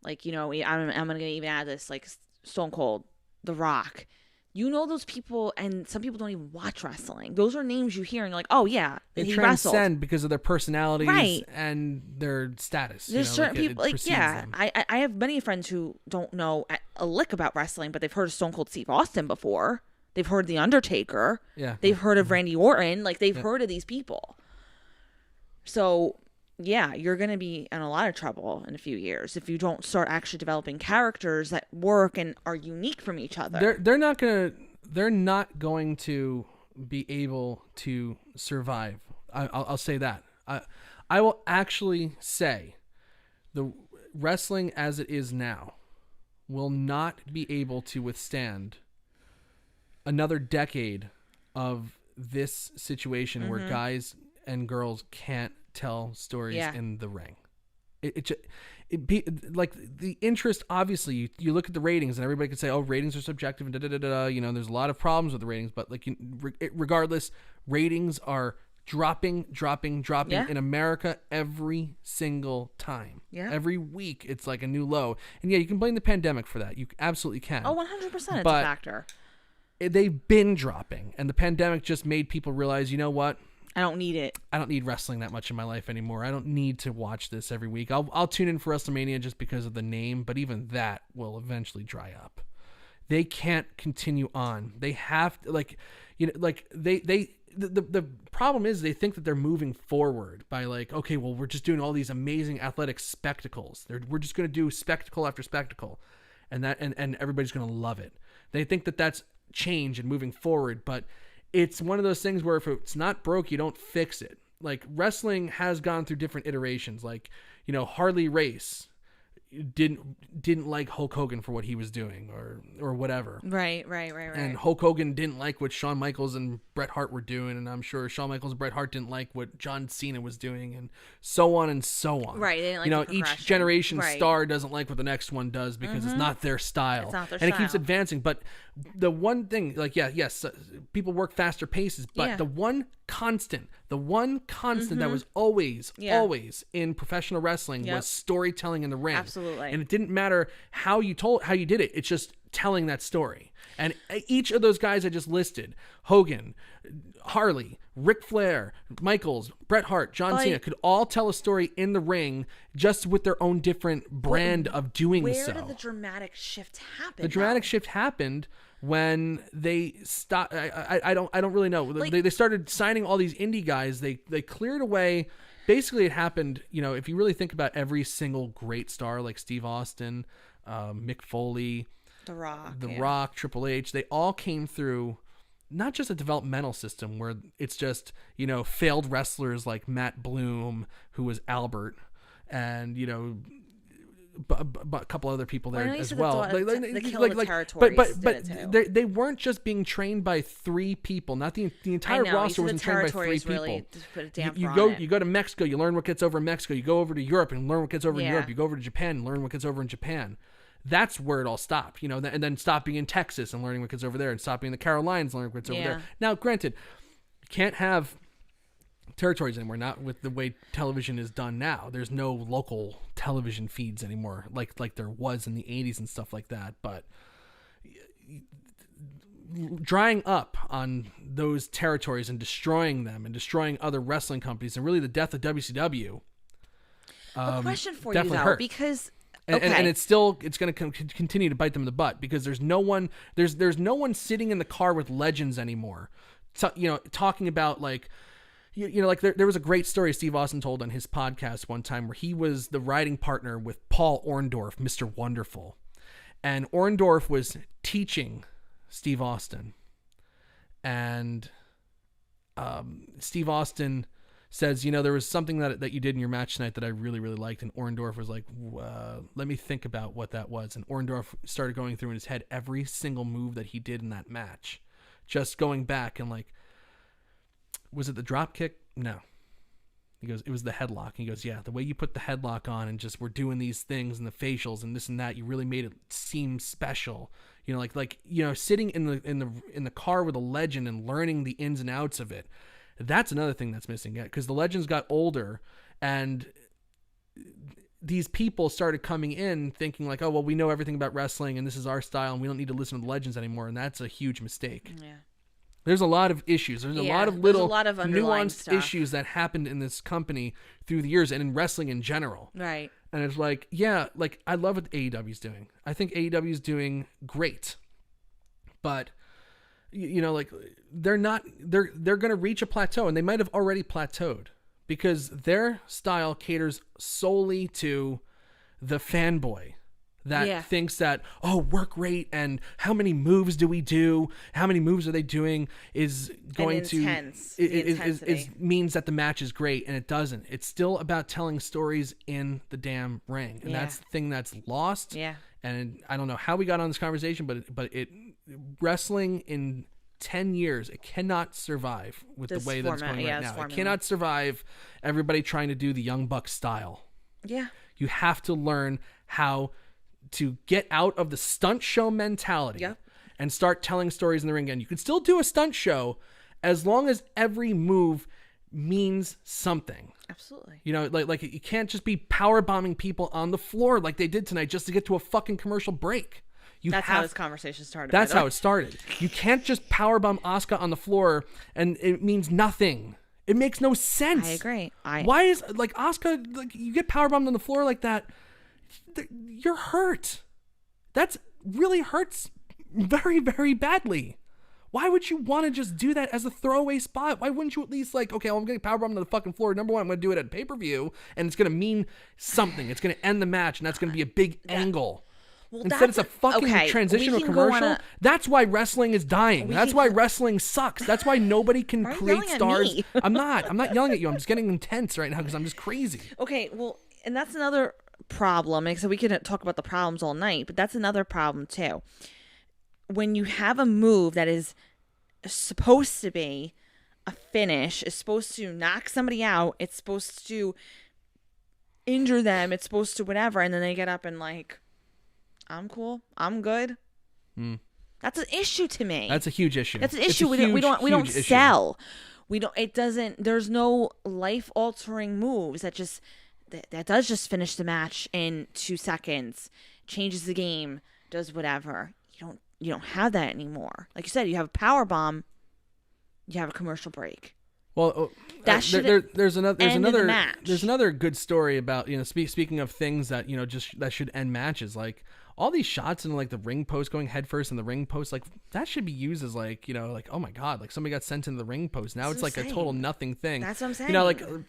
Like I'm gonna even add this, like Stone Cold, The Rock. You know those people, and some people don't even watch wrestling. Those are names you hear, and you're like, oh, yeah, they he transcend wrestled. Because of their personalities right. and their status. There's certain people, I have many friends who don't know a lick about wrestling, but they've heard of Stone Cold Steve Austin before. They've heard of The Undertaker. Yeah. They've heard of Randy Orton. Like, they've heard of these people. So, yeah, you're going to be in a lot of trouble in a few years if you don't start actually developing characters that work and are unique from each other. They're not going to be able to survive. I'll say that. I will actually say the wrestling as it is now will not be able to withstand another decade of this situation where guys and girls can't tell stories in the ring. It be like the interest. Obviously, you look at the ratings, and everybody could say, "Oh, ratings are subjective," and there's a lot of problems with the ratings. But like, regardless, ratings are dropping in America every single time. Yeah, every week it's like a new low. And yeah, you can blame the pandemic for that. You absolutely can. Oh, 100%, it's a factor. They've been dropping, and the pandemic just made people realize, you know what? I don't need it. I don't need wrestling that much in my life anymore. I don't need to watch this every week. I'll tune in for WrestleMania just because of the name, but even that will eventually dry up. they can't continue on. They have to, like, the problem is they think that they're moving forward by like, okay, well, we're just doing all these amazing athletic spectacles. We're just going to do spectacle after spectacle, and everybody's going to love it. They think that that's change and moving forward, but it's one of those things where if it's not broke, you don't fix it. Like, wrestling has gone through different iterations. Like, Harley Race didn't like Hulk Hogan for what he was doing or whatever. Right. And Hulk Hogan didn't like what Shawn Michaels and Bret Hart were doing, and I'm sure Shawn Michaels and Bret Hart didn't like what John Cena was doing, and so on and so on. Right. They didn't like the each generation star doesn't like what the next one does because it's not their style. It's not their and style. It keeps advancing. But the one thing, like, yes, people work faster paces, but the one constant that was always in professional wrestling was storytelling in the ring. Absolutely. And it didn't matter how you did it. It's just telling that story. And each of those guys I just listed, Hogan, Harley, Ric Flair, Michaels, Bret Hart, John Cena, could all tell a story in the ring just with their own different brand of doing so. Where did the dramatic shift happen? The dramatic shift happened when they stopped. I don't really know. Like, they started signing all these indie guys. They cleared away. Basically, it happened, if you really think about every single great star like Steve Austin, Mick Foley, The Rock, Triple H, they all came through not just a developmental system where it's just, failed wrestlers like Matt Bloom, who was Albert, and, a couple other people there as well. But they weren't just being trained by 3 people. Not the entire roster wasn't trained by 3 people. Really put a damper you go to Mexico, you learn what gets over in Mexico. You go over to Europe and learn what gets over in Europe. You go over to Japan and learn what gets over in Japan. That's where it all stopped, and then stopping in Texas and learning what gets over there, and stopping in the Carolinas and learning what gets over there. Now, granted, you can't have territories anymore, not with the way television is done now. There's no local television feeds anymore like there was in the 80s and stuff like that, but drying up on those territories and destroying them and destroying other wrestling companies, and really the death of WCW. A question for you though, hurt. Because and it's going to continue to bite them in the butt, because there's no one sitting in the car with legends anymore, talking about like, like there was a great story Steve Austin told on his podcast one time where he was the writing partner with Paul Orndorff, Mr. Wonderful, and Orndorff was teaching Steve Austin, and Steve Austin says, there was something that you did in your match tonight that I really, really liked. And Orndorff was like, let me think about what that was. And Orndorff started going through in his head every single move that he did in that match. Just going back and like, was it the drop kick? No. He goes, it was the headlock. He goes, yeah, the way you put the headlock on and just we're doing these things and the facials and this and that, you really made it seem special. Sitting in the car with a legend and learning the ins and outs of it. That's another thing that's missing yet, because the legends got older and these people started coming in thinking like, oh, well, we know everything about wrestling and this is our style and we don't need to listen to the legends anymore. And that's a huge mistake. Yeah. There's a lot of issues. There's a lot of nuanced issues that happened in this company through the years and in wrestling in general. Right. And it's like, yeah, like I love what AEW's doing. I think AEW's doing great, but like they're going to reach a plateau, and they might have already plateaued because their style caters solely to the fanboy that thinks that, oh, work rate and how many moves do we do? How many moves are they doing is going to means that the match is great, and it doesn't. It's still about telling stories in the damn ring, and that's the thing that's lost. Yeah. And I don't know how we got on this conversation, but wrestling in 10 years, it cannot survive with the way that it's going right now. It cannot survive everybody trying to do the Young Bucks style. Yeah. You have to learn how to get out of the stunt show mentality and start telling stories in the ring again. You can still do a stunt show as long as every move means something. Absolutely. Like you can't just be power bombing people on the floor like they did tonight just to get to a fucking commercial break. How this conversation started. That's how it started. You can't just powerbomb Asuka on the floor and it means nothing. It makes no sense. I agree. Why is like Asuka, like you get powerbombed on the floor like that, you're hurt. That's really hurts very, very badly. Why would you want to just do that as a throwaway spot? Why wouldn't you at least like, okay, well, I'm going to powerbomb to the fucking floor. Number one, I'm going to do it at pay-per-view, and it's going to mean something. It's going to end the match, and that's going to be a big angle. Well, Instead, it's a fucking transitional commercial. That's why wrestling is dying. That's why wrestling sucks. That's why nobody can create stars. I'm not yelling at you. I'm just getting intense right now because I'm just crazy. Okay, well, and that's another problem. Like, so we can talk about the problems all night, but that's another problem too. When you have a move that is supposed to be a finish, is supposed to knock somebody out, it's supposed to injure them, it's supposed to whatever, and then they get up and like, I'm cool, I'm good. That's an issue to me. That's a huge issue. That's an issue. We don't sell. We don't. It doesn't. There's no life altering moves that just that does just finish the match in 2 seconds, changes the game, does whatever. You don't have that anymore. Like you said, you have a power bomb, you have a commercial break. Well, there's another good story about, you know, speaking of things that, you know, just that should end matches, like all these shots in like the ring post, going headfirst in the ring post, like that should be used as like, you know, like, oh my God, like somebody got sent into the ring post. Now it's like a total nothing thing. That's what I'm saying. You know,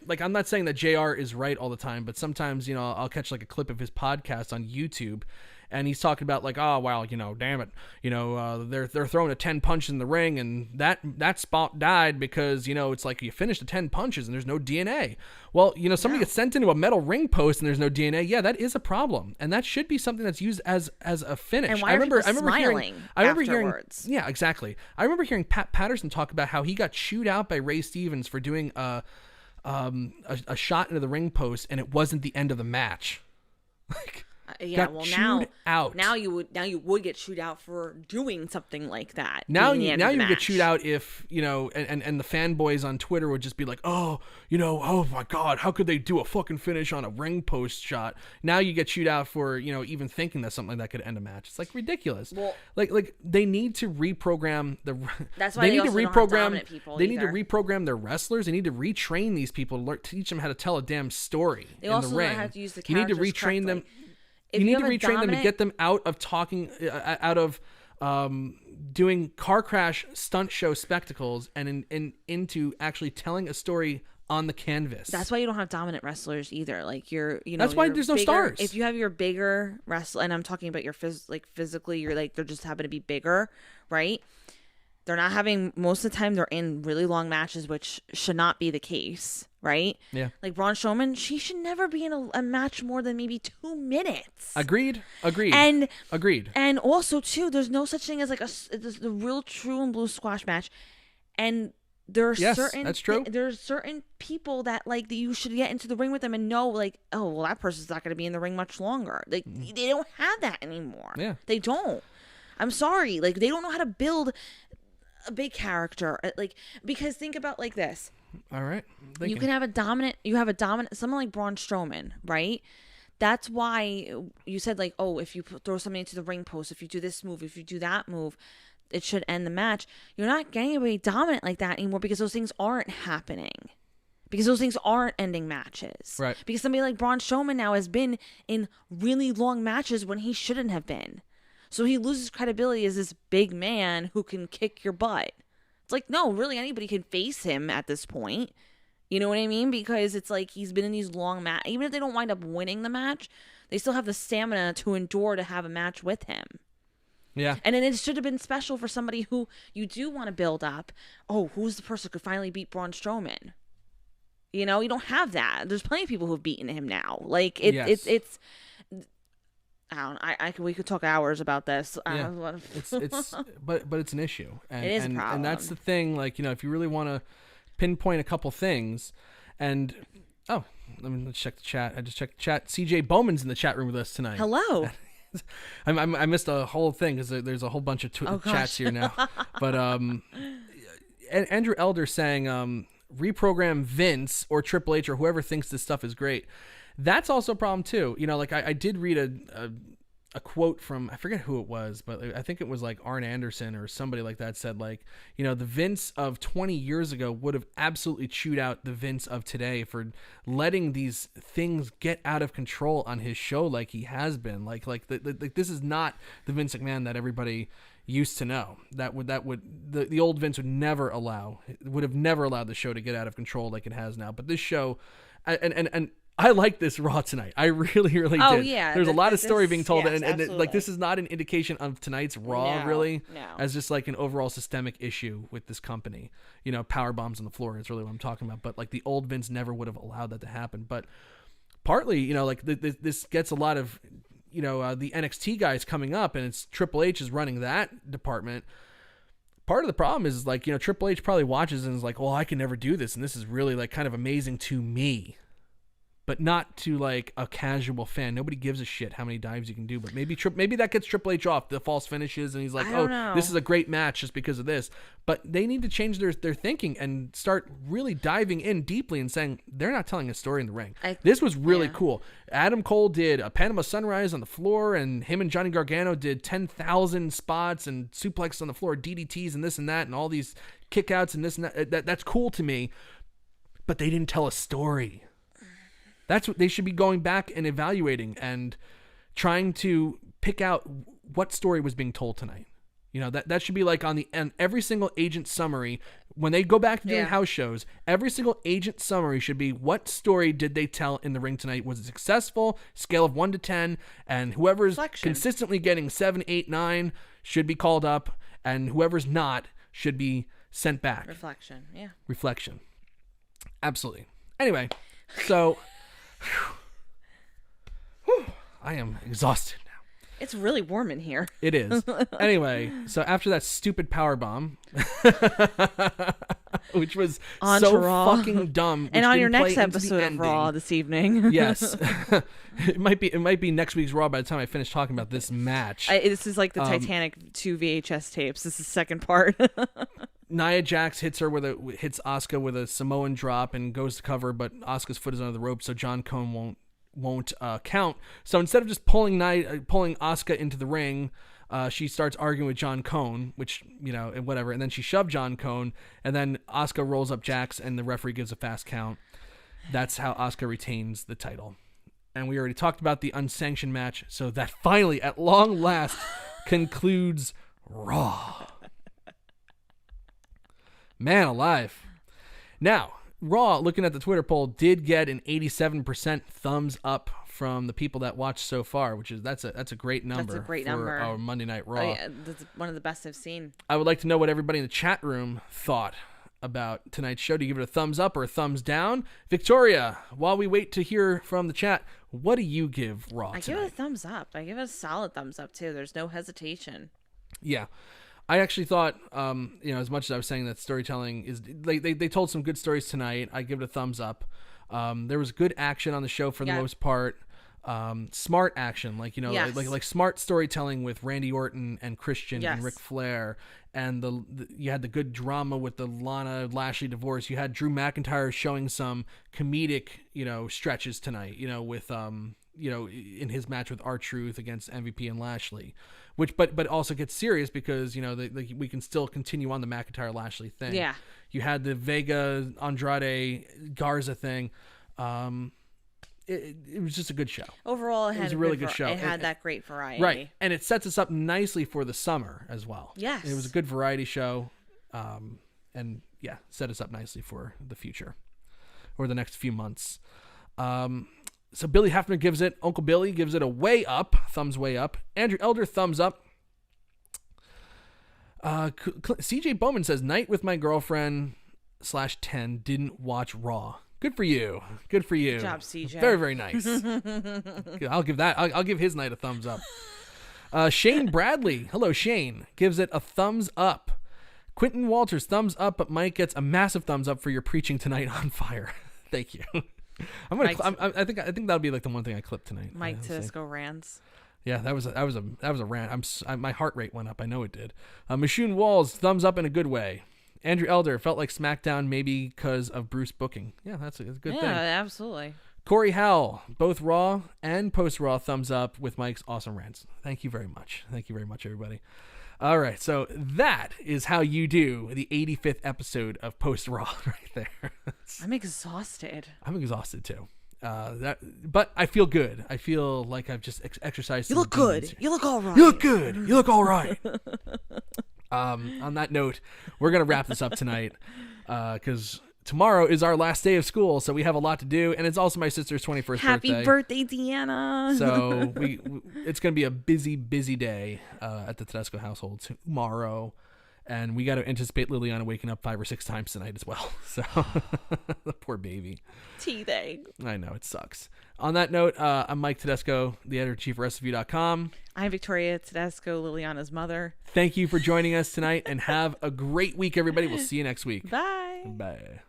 like I'm not saying that JR is right all the time, but sometimes, you know, I'll catch like a clip of his podcast on YouTube, and he's talking about like, oh, well, you know, damn it, you know, they're throwing a 10 punch in the ring, and that spot died because, you know, it's like you finished the 10 punches and there's no DNA. Well, you know, somebody gets sent into a metal ring post and there's no DNA. Yeah, that is a problem, and that should be something that's used as a finish. And why are people smiling afterwards? Yeah, exactly. I remember hearing Pat Patterson talk about how he got chewed out by Ray Stevens for doing a shot into the ring post, and it wasn't the end of the match. Like. Yeah, well, now you would get chewed out for doing something like that. Now you get chewed out if, you know, and the fanboys on Twitter would just be like, oh, you know, oh my God, how could they do a fucking finish on a ring post shot? Now you get chewed out for, you know, even thinking that something like that could end a match. It's like ridiculous. Well, like they need to reprogram that's why they need to reprogram people. They need to reprogram their wrestlers. They need to retrain these people to teach them how to tell a damn story in the ring. Have to use the you need to retrain them. You need to retrain them to get them out of talking, out of doing car crash stunt show spectacles and into actually telling a story on the canvas. That's why you don't have dominant wrestlers either. Like that's why there's no stars. If you have your bigger wrestler, and I'm talking about your physically, you're like, they're just happen to be bigger, right? They're not having, most of the time they're in really long matches, which should not be the case, right? Yeah. Like Braun Strowman, she should never be in a match more than maybe 2 minutes. Agreed. And also too, there's no such thing as like the real true and blue squash match. And there are that's true. There's certain people that like that you should get into the ring with them and know like, oh, well, that person's not going to be in the ring much longer. Like they don't have that anymore. Yeah. They don't. I'm sorry. Like they don't know how to build a big character, like, because think about like this. All right. You have a dominant someone like Braun Strowman, right? That's why you said like, oh, if you throw somebody into the ring post, if you do this move, if you do that move, it should end the match. You're not getting anybody dominant like that anymore because those things aren't happening. Because those things aren't ending matches. Right. Because somebody like Braun Strowman now has been in really long matches when he shouldn't have been. So he loses credibility as this big man who can kick your butt. It's like, no, really anybody can face him at this point. You know what I mean? Because it's like he's been in these long matches. Even if they don't wind up winning the match, they still have the stamina to endure to have a match with him. Yeah. And then it should have been special for somebody who you do want to build up. Oh, who's the person who could finally beat Braun Strowman? You know, you don't have that. There's plenty of people who've beaten him now. Like, it's I don't know. We could talk hours about this. Yeah. But it's an issue. And, it is a problem. And that's the thing. Like, you know, if you really want to pinpoint a couple things, and let's check the chat. I just checked the chat. CJ Bowman's in the chat room with us tonight. Hello. I missed a whole thing because there's a whole bunch of chats here now. But Andrew Elder saying reprogram Vince or Triple H or whoever thinks this stuff is great. That's also a problem too. You know, like I did read a quote from, I forget who it was, but I think it was like Arn Anderson or somebody like that said, like, you know, the Vince of 20 years ago would have absolutely chewed out the Vince of today for letting these things get out of control on his show like he has been. Like this is not the Vince McMahon that everybody, used to know. The old Vince would have never allowed the show to get out of control like it has now. But this show, and I like this Raw tonight. I really, really did. Oh, yeah. There's a lot of story being told, yes, and like this is not an indication of tonight's Raw, really, No. as just like an overall systemic issue with this company. You know, power bombs on the floor is really what I'm talking about. But like the old Vince never would have allowed that to happen. But partly, you know, like this gets a lot of, you know, the NXT guys coming up, and it's Triple H is running that department. Part of the problem is like, you know, Triple H probably watches and is like, well, I can never do this, and this is really like kind of amazing to me. But not to like a casual fan. Nobody gives a shit how many dives you can do. But maybe that gets Triple H off the false finishes, and he's like, "Oh, this is a great match just because of this." But they need to change their thinking and start really diving in deeply and saying they're not telling a story in the ring. This was really cool. Adam Cole did a Panama Sunrise on the floor, and him and Johnny Gargano did 10,000 spots and suplexes on the floor, DDTs and this and that, and all these kickouts and this and that. That's cool to me. But they didn't tell a story. That's what they should be going back and evaluating and trying to pick out what story was being told tonight. You know, that should be like on every single agent summary. When they go back to doing house shows, every single agent summary should be what story did they tell in the ring tonight? Was it successful? Scale of 1 to 10. And whoever's consistently getting 7, 8, 9 should be called up. And whoever's not should be sent back. Reflection. Absolutely. Anyway, so... I am exhausted now. It's really warm in here. It is. Anyway, so after that stupid power bomb, which was so fucking dumb, and on your next episode of Raw this evening, yes, it might be next week's Raw by the time I finish talking about this match. This is like the Titanic 2 VHS tapes. This is the second part. Nia Jax hits Asuka with a Samoan drop and goes to cover, but Asuka's foot is under the rope, so John Cone won't count. So instead of just pulling Asuka into the ring, she starts arguing with John Cone, which, you know, and whatever, and then she shoved John Cone, and then Asuka rolls up Jax, and the referee gives a fast count. That's how Asuka retains the title. And we already talked about the unsanctioned match, so that finally, at long last, concludes Raw. Man alive. Now, Raw, looking at the Twitter poll, did get an 87% thumbs up from the people that watched so far, which is that's a great number. That's a great for number. Our Monday Night Raw. Oh, yeah, that's one of the best I've seen. I would like to know what everybody in the chat room thought about tonight's show. Do you give it a thumbs up or a thumbs down? Victoria, while we wait to hear from the chat, what do you give Raw tonight? I give it a thumbs up. I give it a solid thumbs up, too. There's no hesitation. Yeah. I actually thought, you know, as much as I was saying that storytelling is, they told some good stories tonight. I give it a thumbs up. There was good action on the show for the most part. Smart action, like, you know, like smart storytelling with Randy Orton and Christian and Ric Flair, and you had the good drama with the Lana Lashley divorce. You had Drew McIntyre showing some comedic, you know, stretches tonight, you know, with you know, in his match with R-Truth against MVP and Lashley, which but also gets serious because, you know, we can still continue on the McIntyre Lashley thing. Yeah, you had the Vega Andrade Garza thing. It was just a good show. Overall, it was a really good show. It had that great variety, right? And it sets us up nicely for the summer as well. Yes, it was a good variety show, and yeah, set us up nicely for the future or the next few months. So Billy Hefner gives it, Uncle Billy gives it a way up, thumbs way up. Andrew Elder, thumbs up. CJ Bowman says, night with my girlfriend /10 didn't watch Raw. Good for you. Good for you. Good job, CJ. Very, very nice. I'll give that. I'll give his night a thumbs up. Shane Bradley, hello Shane, gives it a thumbs up. Quentin Walters, thumbs up, but Mike gets a massive thumbs up for your preaching tonight on fire. Thank you. I think that'll be like the one thing I clip tonight. Mike Tedesco rants. Yeah, that was a rant. My heart rate went up. I know it did. Machine Walls, thumbs up in a good way. Andrew Elder, felt like SmackDown maybe because of Bruce booking. Yeah, that's a good thing. Yeah, absolutely. Corey Howell, both Raw and post-Raw, thumbs up with Mike's awesome rants. Thank you very much. Thank you very much, everybody. All right, so that is how you do the 85th episode of Post-Raw right there. I'm exhausted. I'm exhausted, too. But I feel good. I feel like I've just exercised. You look good. You look all right. You look good. You look all right. On that note, we're going to wrap this up tonight because tomorrow is our last day of school, so we have a lot to do, and it's also my sister's 21st birthday. Happy birthday, Deanna. So it's going to be a busy, busy day at the Tedesco household tomorrow, and we got to anticipate Liliana waking up 5 or 6 times tonight as well. So the poor baby. Teething. I know, it sucks. On that note, I'm Mike Tedesco, the editor-in-chief of Wrestleview.com. I'm Victoria Tedesco, Liliana's mother. Thank you for joining us tonight, and have a great week, everybody. We'll see you next week. Bye. Bye.